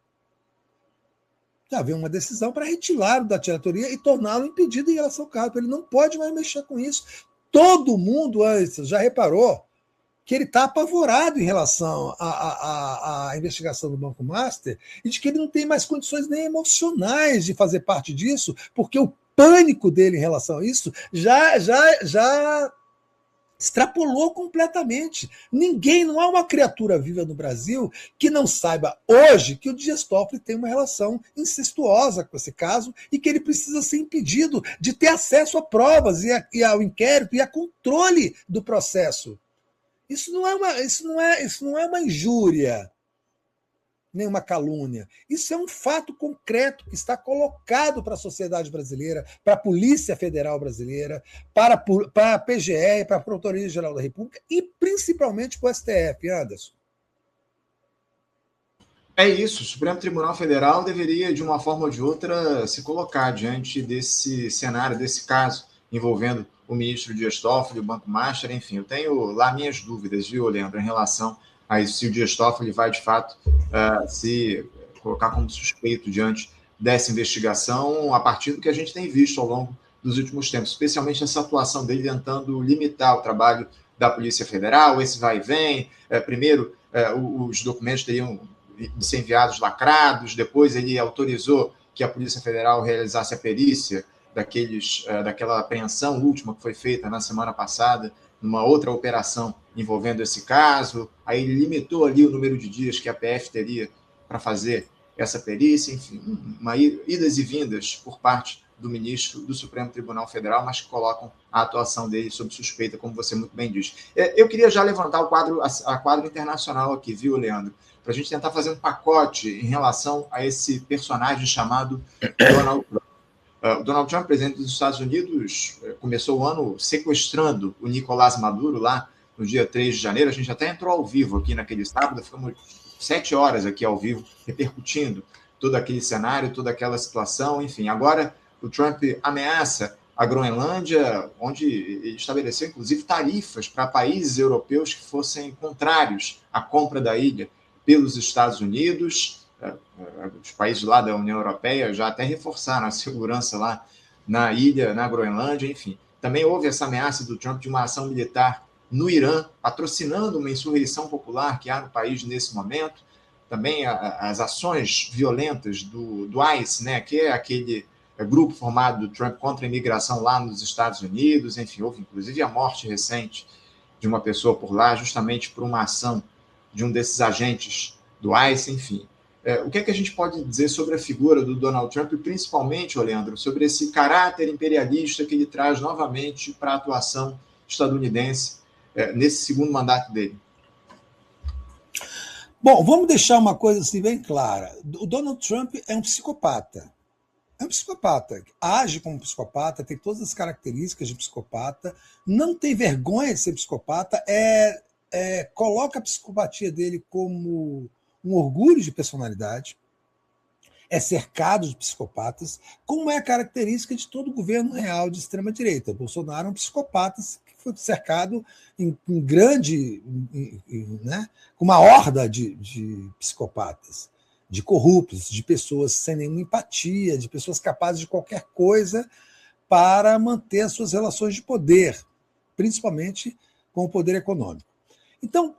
De haver uma decisão para retirá-lo da diretoria e torná-lo impedido em relação ao caso. Ele não pode mais mexer com isso. Todo mundo, antes, já reparou que ele está apavorado em relação à investigação do Banco Master e de que ele não tem mais condições nem emocionais de fazer parte disso, porque o pânico dele em relação a isso já extrapolou completamente. Não há uma criatura viva no Brasil que não saiba hoje que o Dias Toffoli tem uma relação incestuosa com esse caso e que ele precisa ser impedido de ter acesso a provas e ao inquérito e a controle do processo. Isso não é uma injúria, nem uma calúnia. Isso é um fato concreto que está colocado para a sociedade brasileira, para a Polícia Federal Brasileira, para a PGR, para a Procuradoria-Geral da República e principalmente para o STF, Anderson. É isso, o Supremo Tribunal Federal deveria, de uma forma ou de outra, se colocar diante desse cenário, desse caso, envolvendo o ministro Dias Toffoli, o Banco Master, enfim, eu tenho lá minhas dúvidas, viu, Leandro, em relação a isso, se o Dias Toffoli vai, de fato, se colocar como suspeito diante dessa investigação, a partir do que a gente tem visto ao longo dos últimos tempos, especialmente essa atuação dele tentando limitar o trabalho da Polícia Federal, esse vai e vem, primeiro os documentos teriam de ser enviados lacrados, depois ele autorizou que a Polícia Federal realizasse a perícia daquela apreensão última que foi feita na semana passada, numa outra operação envolvendo esse caso, aí ele limitou ali o número de dias que a PF teria para fazer essa perícia, enfim, idas e vindas por parte do ministro do Supremo Tribunal Federal, mas que colocam a atuação dele sob suspeita, como você muito bem diz. Eu queria já levantar a quadro internacional aqui, viu, Leandro? Para a gente tentar fazer um pacote em relação a esse personagem chamado Donald Trump. O Donald Trump, presidente dos Estados Unidos, começou o ano sequestrando o Nicolás Maduro lá no dia 3 de janeiro. A gente até entrou ao vivo aqui naquele sábado, ficamos 7 horas aqui ao vivo, repercutindo todo aquele cenário, toda aquela situação. Enfim, agora o Trump ameaça a Groenlândia, onde ele estabeleceu, inclusive, tarifas para países europeus que fossem contrários à compra da ilha pelos Estados Unidos. Os países lá da União Europeia já até reforçaram a segurança lá na ilha, na Groenlândia, enfim. Também houve essa ameaça do Trump de uma ação militar no Irã, patrocinando uma insurreição popular que há no país nesse momento. Também as ações violentas do ICE, né, que é aquele grupo formado do Trump contra a imigração lá nos Estados Unidos. Enfim, houve inclusive a morte recente de uma pessoa por lá, justamente por uma ação de um desses agentes do ICE, enfim. O que é que a gente pode dizer sobre a figura do Donald Trump, e principalmente, Leandro, sobre esse caráter imperialista que ele traz novamente para a atuação estadunidense nesse segundo mandato dele? Bom, vamos deixar uma coisa assim bem clara. O Donald Trump é um psicopata. É um psicopata. Age como psicopata, tem todas as características de psicopata, não tem vergonha de ser psicopata, coloca a psicopatia dele como um orgulho de personalidade, é cercado de psicopatas, como é a característica de todo governo real de extrema-direita. Bolsonaro é um psicopata que foi cercado em grande, né, com uma horda de psicopatas, de corruptos, de pessoas sem nenhuma empatia, de pessoas capazes de qualquer coisa para manter as suas relações de poder, principalmente com o poder econômico. Então,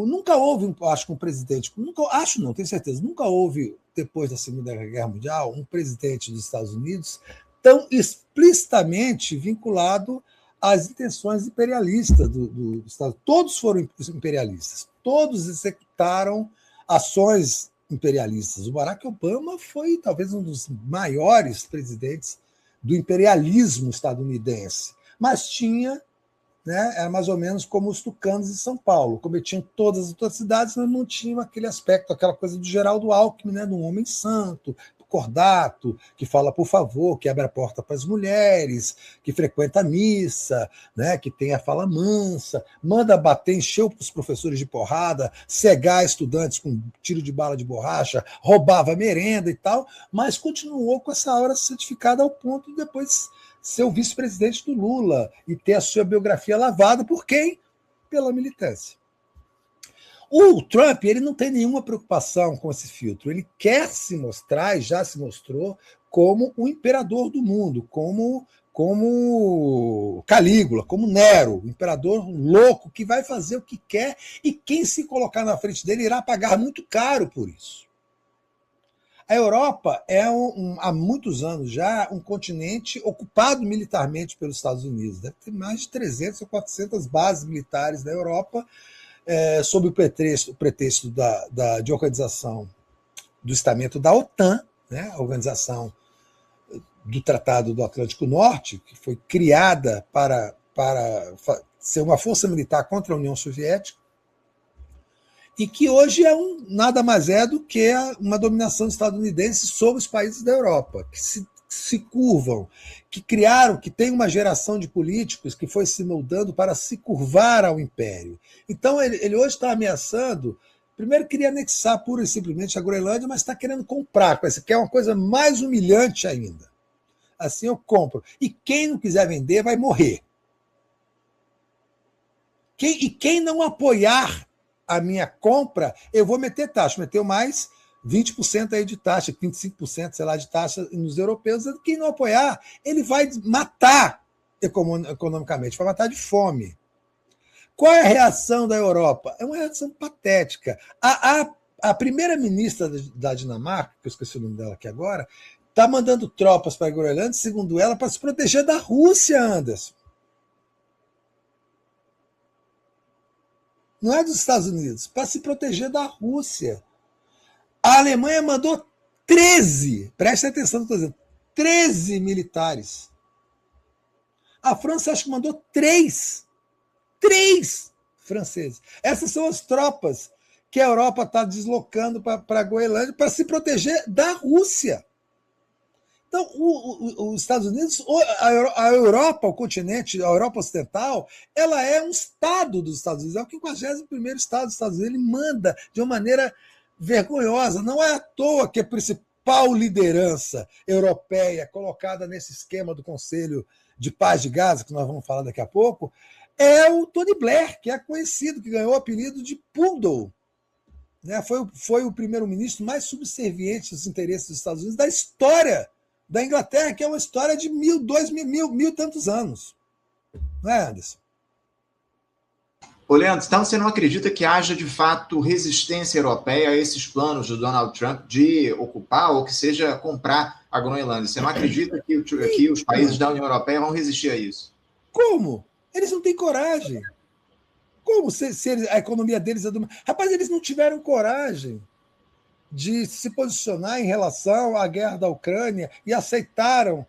nunca houve, acho que um presidente, tenho certeza, nunca houve, depois da Segunda Guerra Mundial, um presidente dos Estados Unidos tão explicitamente vinculado às intenções imperialistas do Estado. Todos foram imperialistas, todos executaram ações imperialistas. O Barack Obama foi talvez um dos maiores presidentes do imperialismo estadunidense, mas tinha, né, era mais ou menos como os tucanos de São Paulo, cometiam todas as atrocidades, mas não tinham aquele aspecto, aquela coisa do Geraldo Alckmin, né, de um homem santo, cordato, que fala por favor, que abre a porta para as mulheres, que frequenta a missa, né, que tem a fala mansa, manda bater, encher os professores de porrada, cegar estudantes com tiro de bala de borracha, roubava merenda e tal, mas continuou com essa aura certificada ao ponto de depois ser o vice-presidente do Lula e ter a sua biografia lavada por quem? Pela militância. O Trump, ele não tem nenhuma preocupação com esse filtro. Ele quer se mostrar, e já se mostrou, como o imperador do mundo, como Calígula, como Nero, o imperador louco que vai fazer o que quer e quem se colocar na frente dele irá pagar muito caro por isso. A Europa é, há muitos anos já, um continente ocupado militarmente pelos Estados Unidos. Deve ter mais de 300 ou 400 bases militares na Europa, sob o pretexto de organização do estamento da OTAN, né, a organização do Tratado do Atlântico Norte, que foi criada para ser uma força militar contra a União Soviética, e que hoje nada mais é do que uma dominação estadunidense sobre os países da Europa, que se curvam, que criaram, que tem uma geração de políticos que foi se moldando para se curvar ao império. Então, ele hoje está ameaçando, primeiro queria anexar pura e simplesmente a Groenlândia, mas está querendo comprar, que é uma coisa mais humilhante ainda. Assim eu compro. E quem não quiser vender vai morrer. E quem não apoiar a minha compra, eu vou meter taxa. Meteu mais 20% aí de taxa, 25%, sei lá, de taxa nos europeus. Quem não apoiar, ele vai matar economicamente, vai matar de fome. Qual é a reação da Europa? É uma reação patética. A primeira-ministra da Dinamarca, que eu esqueci o nome dela aqui agora, está mandando tropas para a Groenlândia, segundo ela, para se proteger da Rússia, Anderson. Não é dos Estados Unidos, para se proteger da Rússia. A Alemanha mandou 13, preste atenção no que eu estou dizendo, 13 militares. A França acho que mandou 3 franceses. Essas são as tropas que a Europa está deslocando para a Groenlândia para se proteger da Rússia. Então, os Estados Unidos, a Europa, o continente, a Europa Ocidental, ela é um estado dos Estados Unidos, é o 51º estado dos Estados Unidos, ele manda de uma maneira vergonhosa. Não é à toa que a principal liderança europeia colocada nesse esquema do Conselho de Paz de Gaza, que nós vamos falar daqui a pouco, é o Tony Blair, que é conhecido, que ganhou o apelido de Poodle. Né? Foi o primeiro-ministro mais subserviente dos interesses dos Estados Unidos da história da Inglaterra, que é uma história de mil e tantos anos. Não é, Anderson? Ô, Leandro, então você não acredita que haja, de fato, resistência europeia a esses planos do Donald Trump de ocupar ou que seja comprar a Groenlândia? Você não acredita que os países da União Europeia vão resistir a isso? Como? Eles não têm coragem. Como se a economia deles é do... Rapaz, eles não tiveram coragem de se posicionar em relação à guerra da Ucrânia e aceitaram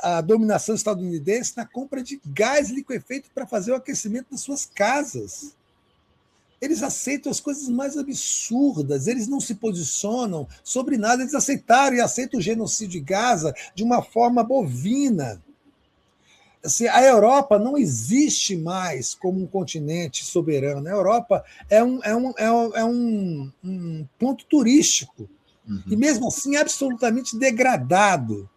a dominação estadunidense na compra de gás liquefeito para fazer o aquecimento das suas casas. Eles aceitam as coisas mais absurdas, eles não se posicionam sobre nada, eles aceitaram e aceitam o genocídio de Gaza de uma forma bovina. Assim, a Europa não existe mais como um continente soberano. A Europa é um ponto turístico E mesmo assim absolutamente degradado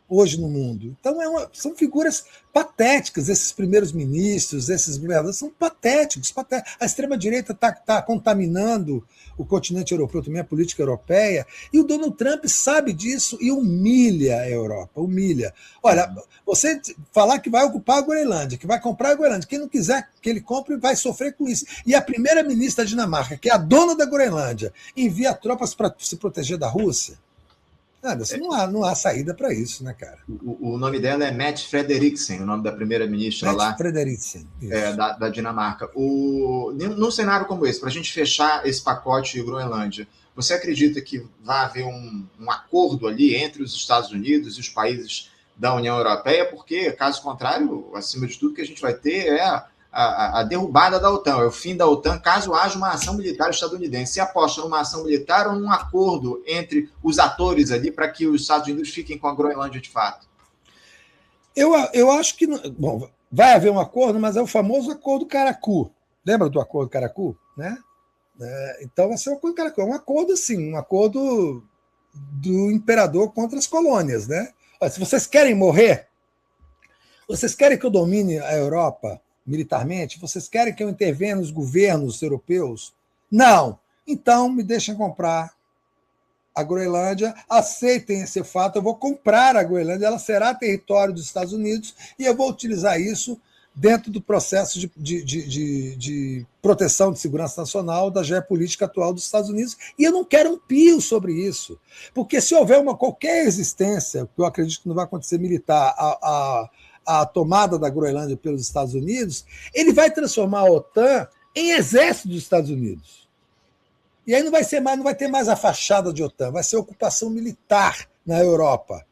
hoje no mundo. Então, são figuras patéticas, esses primeiros ministros, esses governadores, são patéticos. A extrema-direita está contaminando o continente europeu, também a política europeia, e o Donald Trump sabe disso e humilha a Europa, humilha. Olha, você falar que vai ocupar a Groenlândia, que vai comprar a Groenlândia, quem não quiser que ele compre vai sofrer com isso. E a primeira-ministra da Dinamarca, que é a dona da Groenlândia, envia tropas para se proteger da Rússia. Não há saída para isso, né, cara? O nome dela é Mette Frederiksen, o nome da primeira-ministra lá da Dinamarca. Num cenário como esse, para a gente fechar esse pacote Groenlândia, você acredita que vai haver um acordo ali entre os Estados Unidos e os países da União Europeia? Porque, caso contrário, acima de tudo, o que a gente vai ter é a derrubada da OTAN, é o fim da OTAN, caso haja uma ação militar estadunidense. Se aposta numa ação militar ou num acordo entre os atores ali para que os Estados Unidos fiquem com a Groenlândia de fato? Eu acho que... Bom, vai haver um acordo, mas é o famoso acordo Caracu. Lembra do acordo Caracu? Né? Então vai ser o acordo Caracu. É um acordo, assim, um acordo do imperador contra as colônias. Né? Olha, se vocês querem morrer, vocês querem que eu domine a Europa militarmente? Vocês querem que eu intervenha nos governos europeus? Não. Então, me deixem comprar a Groenlândia, aceitem esse fato, eu vou comprar a Groenlândia, ela será território dos Estados Unidos e eu vou utilizar isso dentro do processo de proteção de segurança nacional da geopolítica atual dos Estados Unidos, e eu não quero um pio sobre isso, porque se houver qualquer resistência, que eu acredito que não vai acontecer militar, a tomada da Groenlândia pelos Estados Unidos, ele vai transformar a OTAN em exército dos Estados Unidos. E aí não vai ter mais a fachada de OTAN, vai ser ocupação militar na Europa,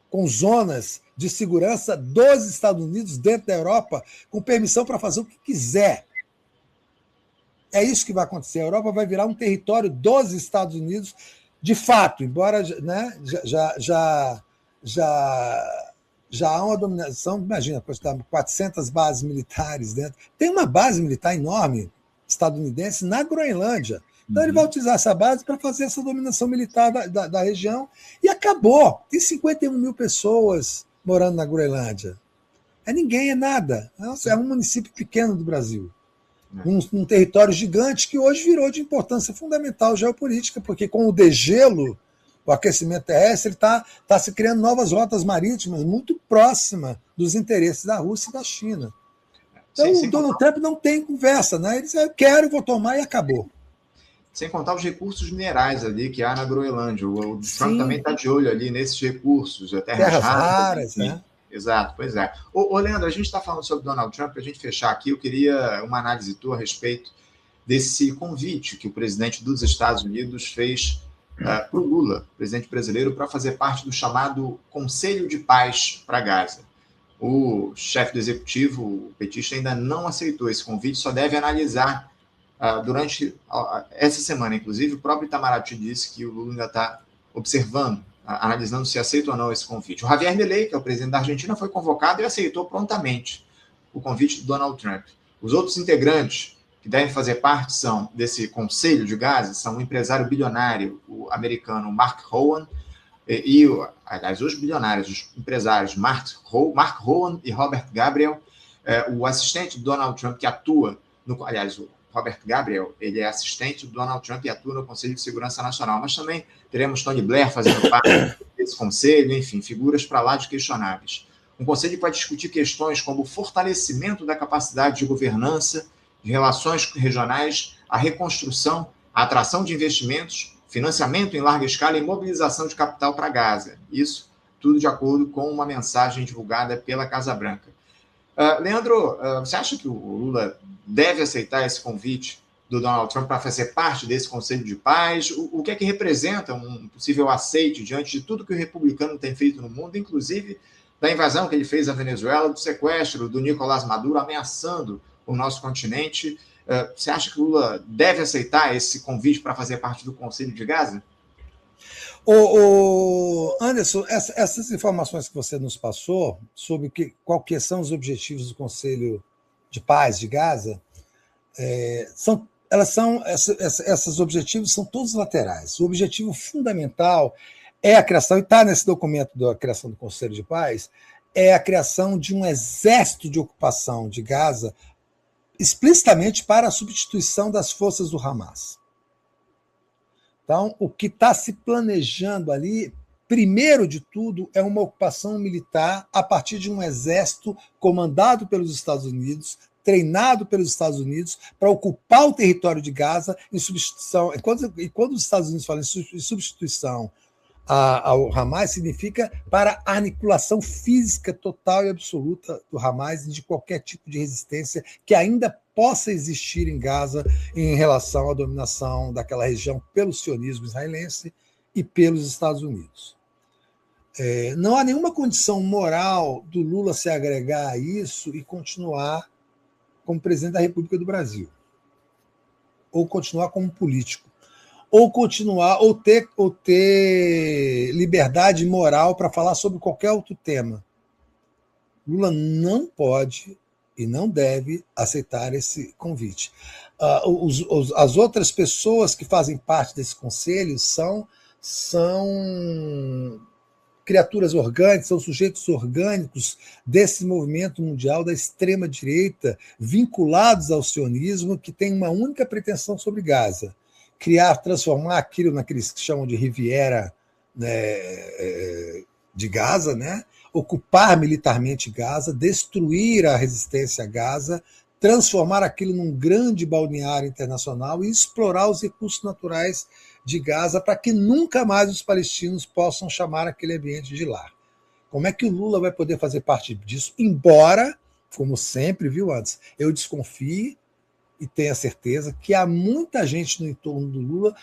com zonas de segurança dos Estados Unidos dentro da Europa, com permissão para fazer o que quiser. É isso que vai acontecer. A Europa vai virar um território dos Estados Unidos, de fato, embora, né, já há uma dominação, imagina, 400 bases militares dentro. Tem uma base militar enorme estadunidense na Groenlândia. Então ele vai utilizar essa base para fazer essa dominação militar da região e acabou. Tem 51 mil pessoas morando na Groenlândia. É ninguém, é nada. É um município pequeno do Brasil. Um território gigante que hoje virou de importância fundamental geopolítica, porque com o degelo, o aquecimento terrestre, ele está se criando novas rotas marítimas muito próximas dos interesses da Rússia e da China. Então, o Donald Trump não tem conversa, né? Ele diz, eu quero, vou tomar e acabou. Sem contar os recursos minerais ali que há na Groenlândia. O Trump também está de olho ali nesses recursos, terras raras, né? Exato, pois é. Ô, Leandro, a gente está falando sobre Donald Trump, para a gente fechar aqui, eu queria uma análise tua a respeito desse convite que o presidente dos Estados Unidos fez para o Lula, presidente brasileiro, para fazer parte do chamado Conselho de Paz para Gaza. O chefe do executivo, o petista, ainda não aceitou esse convite, só deve analisar durante essa semana. Inclusive, o próprio Itamaraty disse que o Lula ainda está observando, analisando se aceita ou não esse convite. O Javier Milei, que é o presidente da Argentina, foi convocado e aceitou prontamente o convite do Donald Trump. Os outros integrantes que devem fazer parte desse Conselho de Gaza são o empresário bilionário, o americano Mark Rowan, aliás, os bilionários, os empresários Mark Rowan e Robert Gabriel, o assistente do Donald Trump que atua aliás, o Robert Gabriel, ele é assistente do Donald Trump e atua no Conselho de Segurança Nacional, mas também teremos Tony Blair fazendo parte desse conselho, enfim, figuras para lá de questionáveis. Um conselho para discutir questões como o fortalecimento da capacidade de governança, de relações regionais, a reconstrução, a atração de investimentos, financiamento em larga escala e mobilização de capital para Gaza. Isso tudo de acordo com uma mensagem divulgada pela Casa Branca. Leandro, você acha que o Lula deve aceitar esse convite do Donald Trump para fazer parte desse Conselho de Paz? O que é que representa um possível aceite diante de tudo que o republicano tem feito no mundo, inclusive da invasão que ele fez à Venezuela, do sequestro do Nicolás Maduro, ameaçando o nosso continente? Você acha que o Lula deve aceitar esse convite para fazer parte do Conselho de Gaza? Anderson, essas informações que você nos passou sobre quais são os objetivos do Conselho de Paz de Gaza são esses objetivos são todos laterais. O objetivo fundamental é a criação, e está nesse documento da criação do Conselho de Paz, é a criação de um exército de ocupação de Gaza explicitamente para a substituição das forças do Hamas. Então, o que está se planejando ali, primeiro de tudo, é uma ocupação militar a partir de um exército comandado pelos Estados Unidos, treinado pelos Estados Unidos, para ocupar o território de Gaza em substituição. E quando os Estados Unidos falam em substituição ao Hamas, significa para a aniquilação física total e absoluta do Hamas e de qualquer tipo de resistência que ainda possa existir em Gaza em relação à dominação daquela região pelo sionismo israelense e pelos Estados Unidos. Não há nenhuma condição moral do Lula se agregar a isso e continuar como presidente da República do Brasil, ou continuar como político, ou continuar, ou ter liberdade moral para falar sobre qualquer outro tema. Lula não pode e não deve aceitar esse convite. As outras pessoas que fazem parte desse conselho são criaturas orgânicas, são sujeitos orgânicos desse movimento mundial da extrema-direita, vinculados ao sionismo, que tem uma única pretensão sobre Gaza: transformar aquilo naqueles que chamam de Riviera, né, de Gaza, né? Ocupar militarmente Gaza, destruir a resistência a Gaza, transformar aquilo num grande balneário internacional e explorar os recursos naturais de Gaza para que nunca mais os palestinos possam chamar aquele ambiente de lar. Como é que o Lula vai poder fazer parte disso? Embora, como sempre, viu, antes, eu desconfie e tenha certeza que há muita gente no entorno do Lula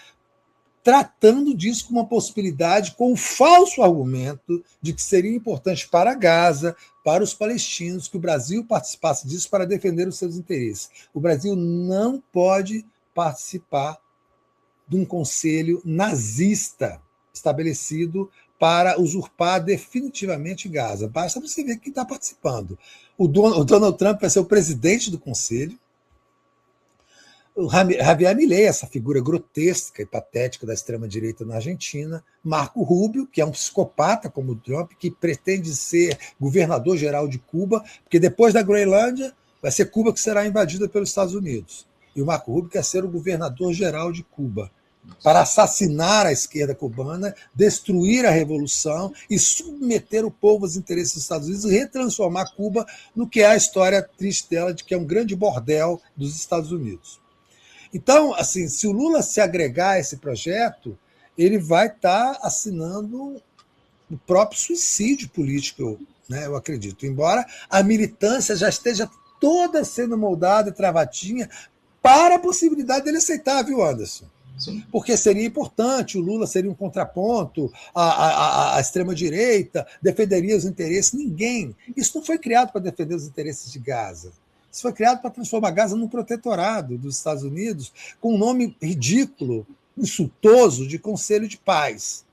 tratando disso como uma possibilidade, com o falso argumento de que seria importante para Gaza, para os palestinos, que o Brasil participasse disso para defender os seus interesses. O Brasil não pode participar de um conselho nazista estabelecido para usurpar definitivamente Gaza. Basta você ver quem está participando. O Donald Trump vai ser o presidente do conselho. O Javier Milei, essa figura grotesca e patética da extrema-direita na Argentina. Marco Rubio, que é um psicopata como o Trump, que pretende ser governador-geral de Cuba, porque depois da Groenlândia vai ser Cuba que será invadida pelos Estados Unidos. E o Marco Rubio quer ser o governador-geral de Cuba, para assassinar a esquerda cubana, destruir a revolução e submeter o povo aos interesses dos Estados Unidos e retransformar Cuba no que é a história triste dela, de que é um grande bordel dos Estados Unidos. Então, assim, se o Lula se agregar a esse projeto, ele vai estar assinando o próprio suicídio político, né, eu acredito. Embora a militância já esteja toda sendo moldada e travatinha para a possibilidade dele aceitar, viu, Anderson? Sim. Porque seria importante, o Lula seria um contraponto à extrema-direita, defenderia os interesses. Ninguém. Isso não foi criado para defender os interesses de Gaza. Isso foi criado para transformar Gaza num protetorado dos Estados Unidos, com um nome ridículo, insultoso, de Conselho de Paz.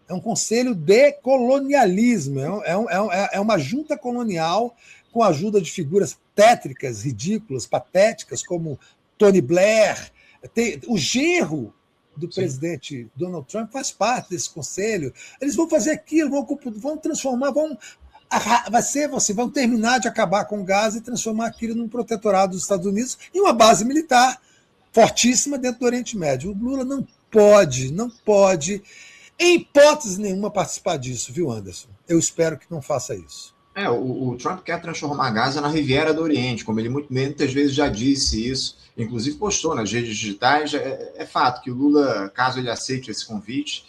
É um conselho de colonialismo, é uma junta colonial com a ajuda de figuras tétricas, ridículas, patéticas, como Tony Blair. O genro do presidente Donald Trump faz parte desse conselho. Eles vão fazer aquilo, vão transformar, vão terminar de acabar com Gaza e transformar aquilo num protetorado dos Estados Unidos e uma base militar fortíssima dentro do Oriente Médio. O Lula não pode, em hipótese nenhuma, participar disso, viu, Anderson? Eu espero que não faça isso. O Trump quer transformar Gaza na Riviera do Oriente, como ele muitas vezes já disse isso, inclusive postou nas redes digitais. É fato que o Lula, caso ele aceite esse convite,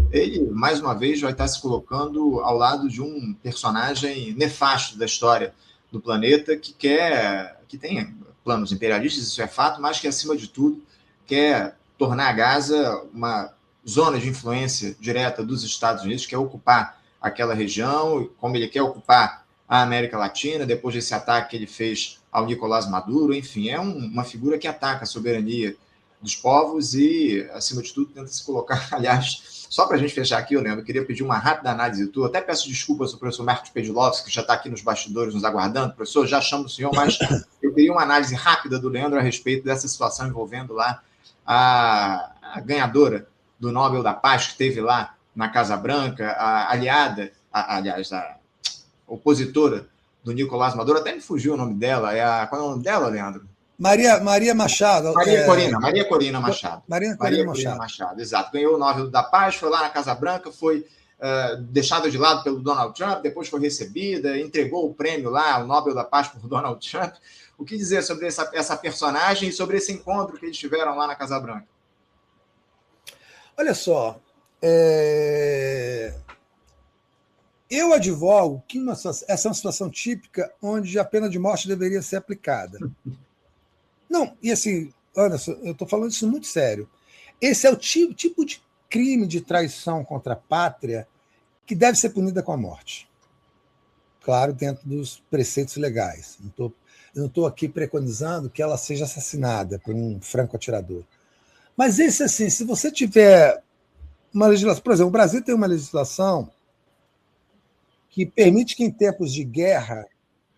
ele, mais uma vez, vai estar se colocando ao lado de um personagem nefasto da história do planeta, que tem planos imperialistas, isso é fato, mas que, acima de tudo, quer tornar Gaza uma zona de influência direta dos Estados Unidos, quer ocupar aquela região, como ele quer ocupar a América Latina, depois desse ataque que ele fez ao Nicolás Maduro. Enfim, é uma figura que ataca a soberania dos povos e, acima de tudo, tenta se colocar. Aliás, só para a gente fechar aqui, Leandro, eu queria pedir uma rápida análise tua. Até peço desculpas ao professor Marcos Pedilowski, que já está aqui nos bastidores nos aguardando. Professor, já chamo o senhor, mas eu queria uma análise rápida do Leandro a respeito dessa situação envolvendo lá a ganhadora do Nobel da Paz, que esteve lá na Casa Branca, a aliada, aliás, a opositora do Nicolás Maduro, até me fugiu o nome dela, qual é o nome dela, Leandro? Maria Machado. Maria Corina Machado. Maria Corina Machado, exato. Ganhou o Nobel da Paz, foi lá na Casa Branca, foi deixada de lado pelo Donald Trump, depois foi recebida, entregou o prêmio lá, o Nobel da Paz, por Donald Trump. O que dizer sobre essa personagem e sobre esse encontro que eles tiveram lá na Casa Branca? Olha só, eu advogo que essa é uma situação típica onde a pena de morte deveria ser aplicada. Não, e assim, Anderson, eu estou falando isso muito sério. Esse é o tipo de crime de traição contra a pátria que deve ser punida com a morte. Claro, dentro dos preceitos legais. Eu não estou aqui preconizando que ela seja assassinada por um franco-atirador. Mas esse, assim, se você tiver uma legislação... Por exemplo, o Brasil tem uma legislação que permite que em tempos de guerra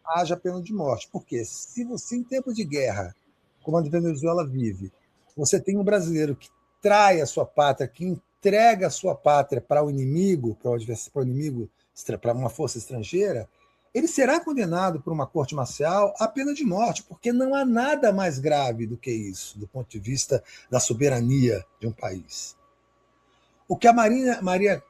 haja pena de morte. Por quê? Se você, em tempos de guerra, como a Venezuela vive, você tem um brasileiro que trai a sua pátria, que entrega a sua pátria para o inimigo, para uma força estrangeira, ele será condenado por uma corte marcial à pena de morte, porque não há nada mais grave do que isso, do ponto de vista da soberania de um país. O que a Maria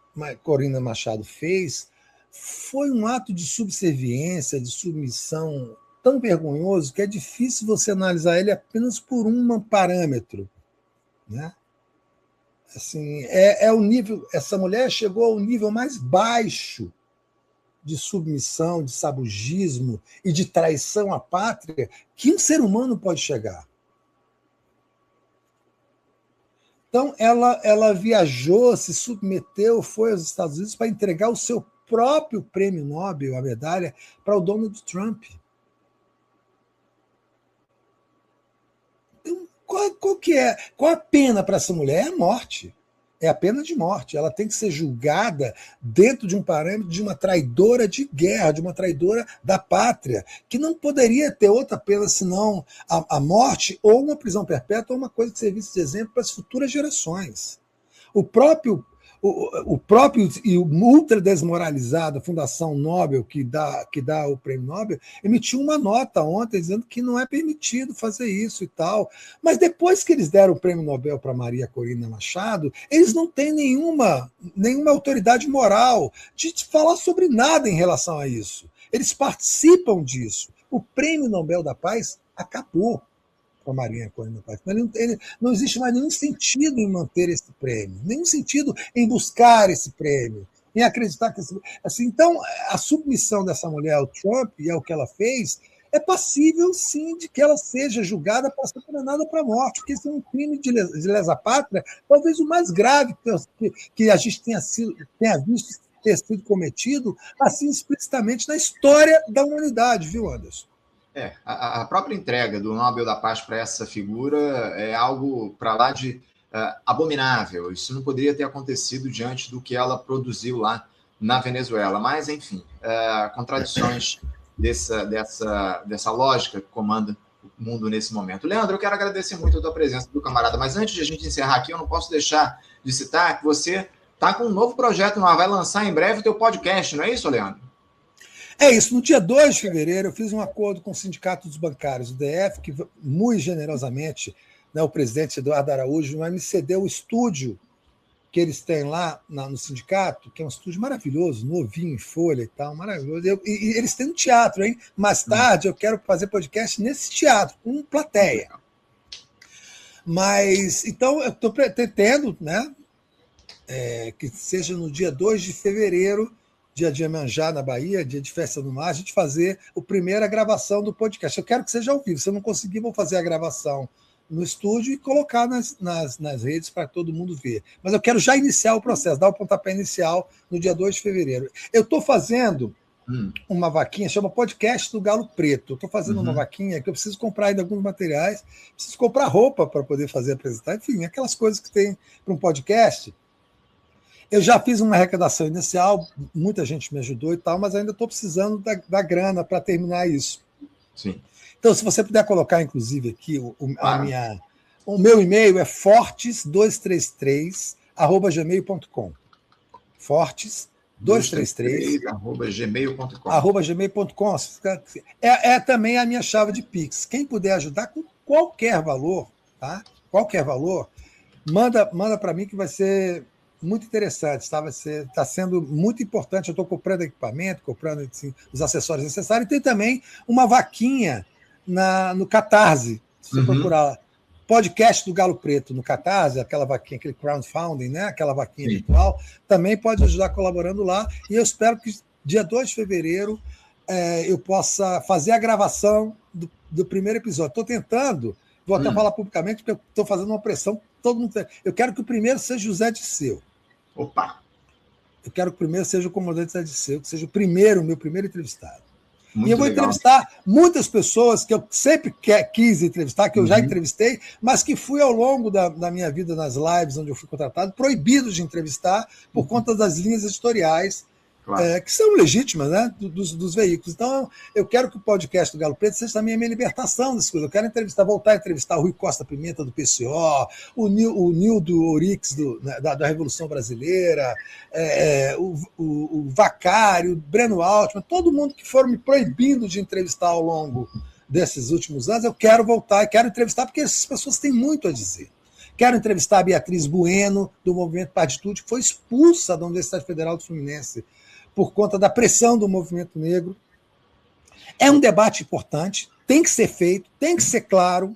Corina Machado fez foi um ato de subserviência, de submissão tão vergonhoso que é difícil você analisar ele apenas por um parâmetro, né? Assim, o nível. Essa mulher chegou ao nível mais baixo de submissão, de sabugismo e de traição à pátria que um ser humano pode chegar. Então, ela viajou, se submeteu, foi aos Estados Unidos para entregar o seu próprio prêmio Nobel, a medalha, para o Donald Trump. Então, qual a pena para essa mulher? É a morte. É a pena de morte. Ela tem que ser julgada dentro de um parâmetro de uma traidora de guerra, de uma traidora da pátria, que não poderia ter outra pena senão a morte ou uma prisão perpétua ou uma coisa que servisse de exemplo para as futuras gerações. O próprio e ultra desmoralizada Fundação Nobel, que dá o prêmio Nobel, emitiu uma nota ontem dizendo que não é permitido fazer isso e tal. Mas depois que eles deram o prêmio Nobel para Maria Corina Machado, eles não têm nenhuma autoridade moral de falar sobre nada em relação a isso. Eles participam disso. O prêmio Nobel da Paz acabou com a Maria Corina Machado. Não existe mais nenhum sentido em manter esse prêmio, nenhum sentido em buscar esse prêmio, em acreditar que... Assim, então, a submissão dessa mulher ao Trump e ao que ela fez é passível, sim, de que ela seja julgada para ser condenada para a morte, porque esse é um crime de lesa pátria, talvez o mais grave que a gente tenha visto ter sido cometido, assim, explicitamente na história da humanidade, viu, Anderson? A própria entrega do Nobel da Paz para essa figura é algo para lá de abominável. Isso não poderia ter acontecido diante do que ela produziu lá na Venezuela. Mas, enfim, contradições dessa lógica que comanda o mundo nesse momento. Leandro, eu quero agradecer muito a tua presença, do camarada. Mas antes de a gente encerrar aqui, eu não posso deixar de citar que você está com um novo projeto, vai lançar em breve o teu podcast, não é isso, Leandro? É isso. No dia 2 de fevereiro, eu fiz um acordo com o Sindicato dos Bancários, o DF, que muito generosamente, né, o presidente Eduardo Araújo me cedeu o estúdio que eles têm lá no sindicato, que é um estúdio maravilhoso, novinho, em folha e tal, maravilhoso. E eles têm um teatro, hein? Mais tarde eu quero fazer podcast nesse teatro, com plateia. Mas, então, eu estou pretendendo, né, que seja no dia 2 de fevereiro, dia de Iemanjá, na Bahia, dia de Festa do Mar, a gente fazer a primeira gravação do podcast. Eu quero que seja ao vivo. Se eu não conseguir, vou fazer a gravação no estúdio e colocar nas redes para todo mundo ver. Mas eu quero já iniciar o processo, dar o pontapé inicial no dia 2 de fevereiro. Eu estou fazendo uma vaquinha, chama Podcast do Galo Preto. Eu estou fazendo uma vaquinha que eu preciso comprar ainda alguns materiais, preciso comprar roupa para poder fazer apresentar, enfim, aquelas coisas que tem para um podcast. Eu já fiz uma arrecadação inicial, muita gente me ajudou e tal, mas ainda estou precisando da grana para terminar isso. Sim. Então, se você puder colocar, inclusive, aqui o meu e-mail é fortes233@gmail.com. Fortes233@gmail.com. É também a minha chave de Pix. Quem puder ajudar com qualquer valor, tá? Qualquer valor, manda para mim que vai ser muito interessante, tá? Está sendo muito importante. Eu estou comprando equipamento, comprando assim, os acessórios necessários. E tem também uma vaquinha no Catarse. Se você procurar podcast do Galo Preto no Catarse, aquela vaquinha, aquele crowdfunding, né? Aquela vaquinha virtual, também pode ajudar colaborando lá. E eu espero que dia 2 de fevereiro eu possa fazer a gravação do primeiro episódio. Estou tentando, vou até falar publicamente, porque eu estou fazendo uma pressão. Todo mundo. Eu quero que o primeiro seja José Disseu. Opa! Eu quero que o primeiro seja o comandante José Disseu, que seja o meu primeiro entrevistado. Muito e eu vou legal. entrevistar muitas pessoas que eu sempre quis entrevistar, que eu já entrevistei, mas que fui ao longo da minha vida nas lives onde eu fui contratado, proibido de entrevistar por conta das linhas editoriais, claro. Que são legítimas, né, dos veículos. Então, eu quero que o podcast do Galo Preto seja também a minha libertação dessas coisas. Eu quero voltar a entrevistar o Rui Costa Pimenta, do PCO, o Nil do Orix, da Revolução Brasileira, o Vacário, o Breno Altman, todo mundo que foram me proibindo de entrevistar ao longo desses últimos anos, eu quero voltar e quero entrevistar, porque essas pessoas têm muito a dizer. Quero entrevistar a Beatriz Bueno, do Movimento Partitude, que foi expulsa da Universidade Federal do Fluminense por conta da pressão do movimento negro. É um debate importante, tem que ser feito, tem que ser claro,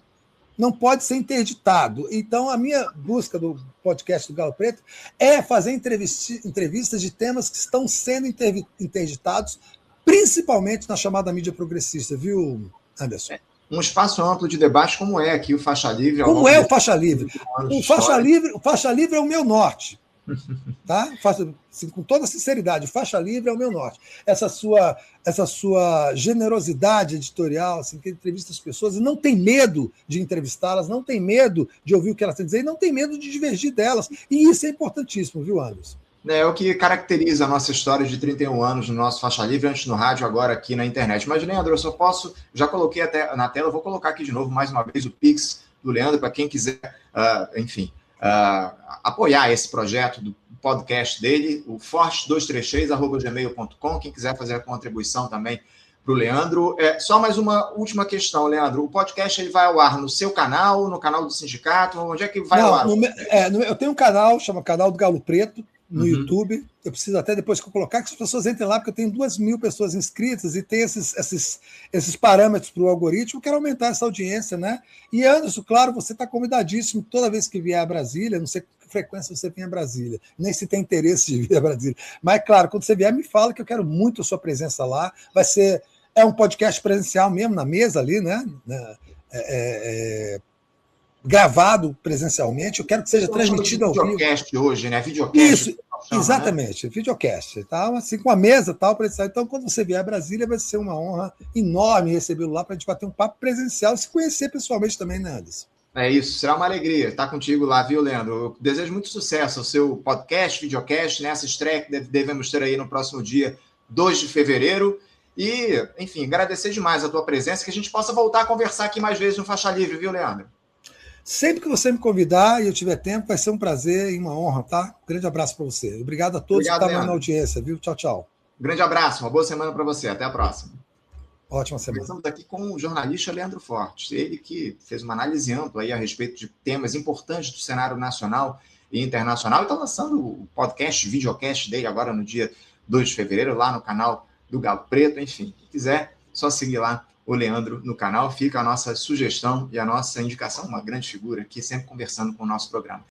não pode ser interditado. Então, a minha busca do podcast do Galo Preto é fazer entrevistas de temas que estão sendo interditados, principalmente na chamada mídia progressista, viu, Anderson? Um espaço amplo de debate como é aqui o Faixa Livre. Como é o Faixa Livre? O Faixa Livre é o meu norte. Tá? Assim, com toda sinceridade, Faixa Livre é o meu norte. Essa sua generosidade editorial, assim, que entrevista as pessoas e não tem medo de entrevistá-las, não tem medo de ouvir o que elas têm a dizer e não tem medo de divergir delas. E isso é importantíssimo, viu, Anderson? É o que caracteriza a nossa história de 31 anos no nosso Faixa Livre, antes no rádio, agora aqui na internet. Mas, Leandro, eu só posso, já coloquei até na tela, vou colocar aqui de novo, mais uma vez, o Pix do Leandro, para quem quiser, apoiar esse projeto do podcast dele, o forte233@gmail.com, quem quiser fazer a contribuição também para o Leandro. Só mais uma última questão, Leandro. O podcast ele vai ao ar no seu canal, no canal do sindicato? Onde é que vai ao ar? Eu tenho um canal, chama Canal do Galo Preto, no YouTube. Eu preciso até depois que eu colocar, que as pessoas entrem lá, porque eu tenho 2.000 pessoas inscritas e tem esses parâmetros para o algoritmo. Eu quero aumentar essa audiência, né? E, Anderson, claro, você está convidadíssimo toda vez que vier a Brasília, não sei com que frequência você vem a Brasília, nem se tem interesse de vir a Brasília. Mas, claro, quando você vier, me fala que eu quero muito a sua presença lá. É um podcast presencial mesmo, na mesa ali, né? Gravado presencialmente, eu quero que seja transmitido ao vivo. Videocast hoje, né? Videocast. Isso, exatamente, né? Videocast, tá? Assim, com a mesa tal, para isso. Então, quando você vier a Brasília, vai ser uma honra enorme recebê-lo lá para a gente bater um papo presencial e se conhecer pessoalmente também, né, Anderson? É isso, será uma alegria estar contigo lá, viu, Leandro? Eu desejo muito sucesso ao seu podcast, videocast, nessa estreia que devemos ter aí no próximo dia 2 de fevereiro. E, enfim, agradecer demais a tua presença, que a gente possa voltar a conversar aqui mais vezes no Faixa Livre, viu, Leandro? Sempre que você me convidar e eu tiver tempo, vai ser um prazer e uma honra, tá? Um grande abraço para você. Obrigado a todos que estavam na audiência, viu? Tchau, tchau. Grande abraço, uma boa semana para você. Até a próxima. Ótima semana. Estamos aqui com o jornalista Leandro Fortes, ele que fez uma análise ampla aí a respeito de temas importantes do cenário nacional e internacional e está lançando o podcast, videocast dele agora no dia 2 de fevereiro, lá no canal do Galo Preto. Enfim, quem quiser, só seguir lá o Leandro no canal. Fica a nossa sugestão e a nossa indicação, uma grande figura aqui, sempre conversando com o nosso programa.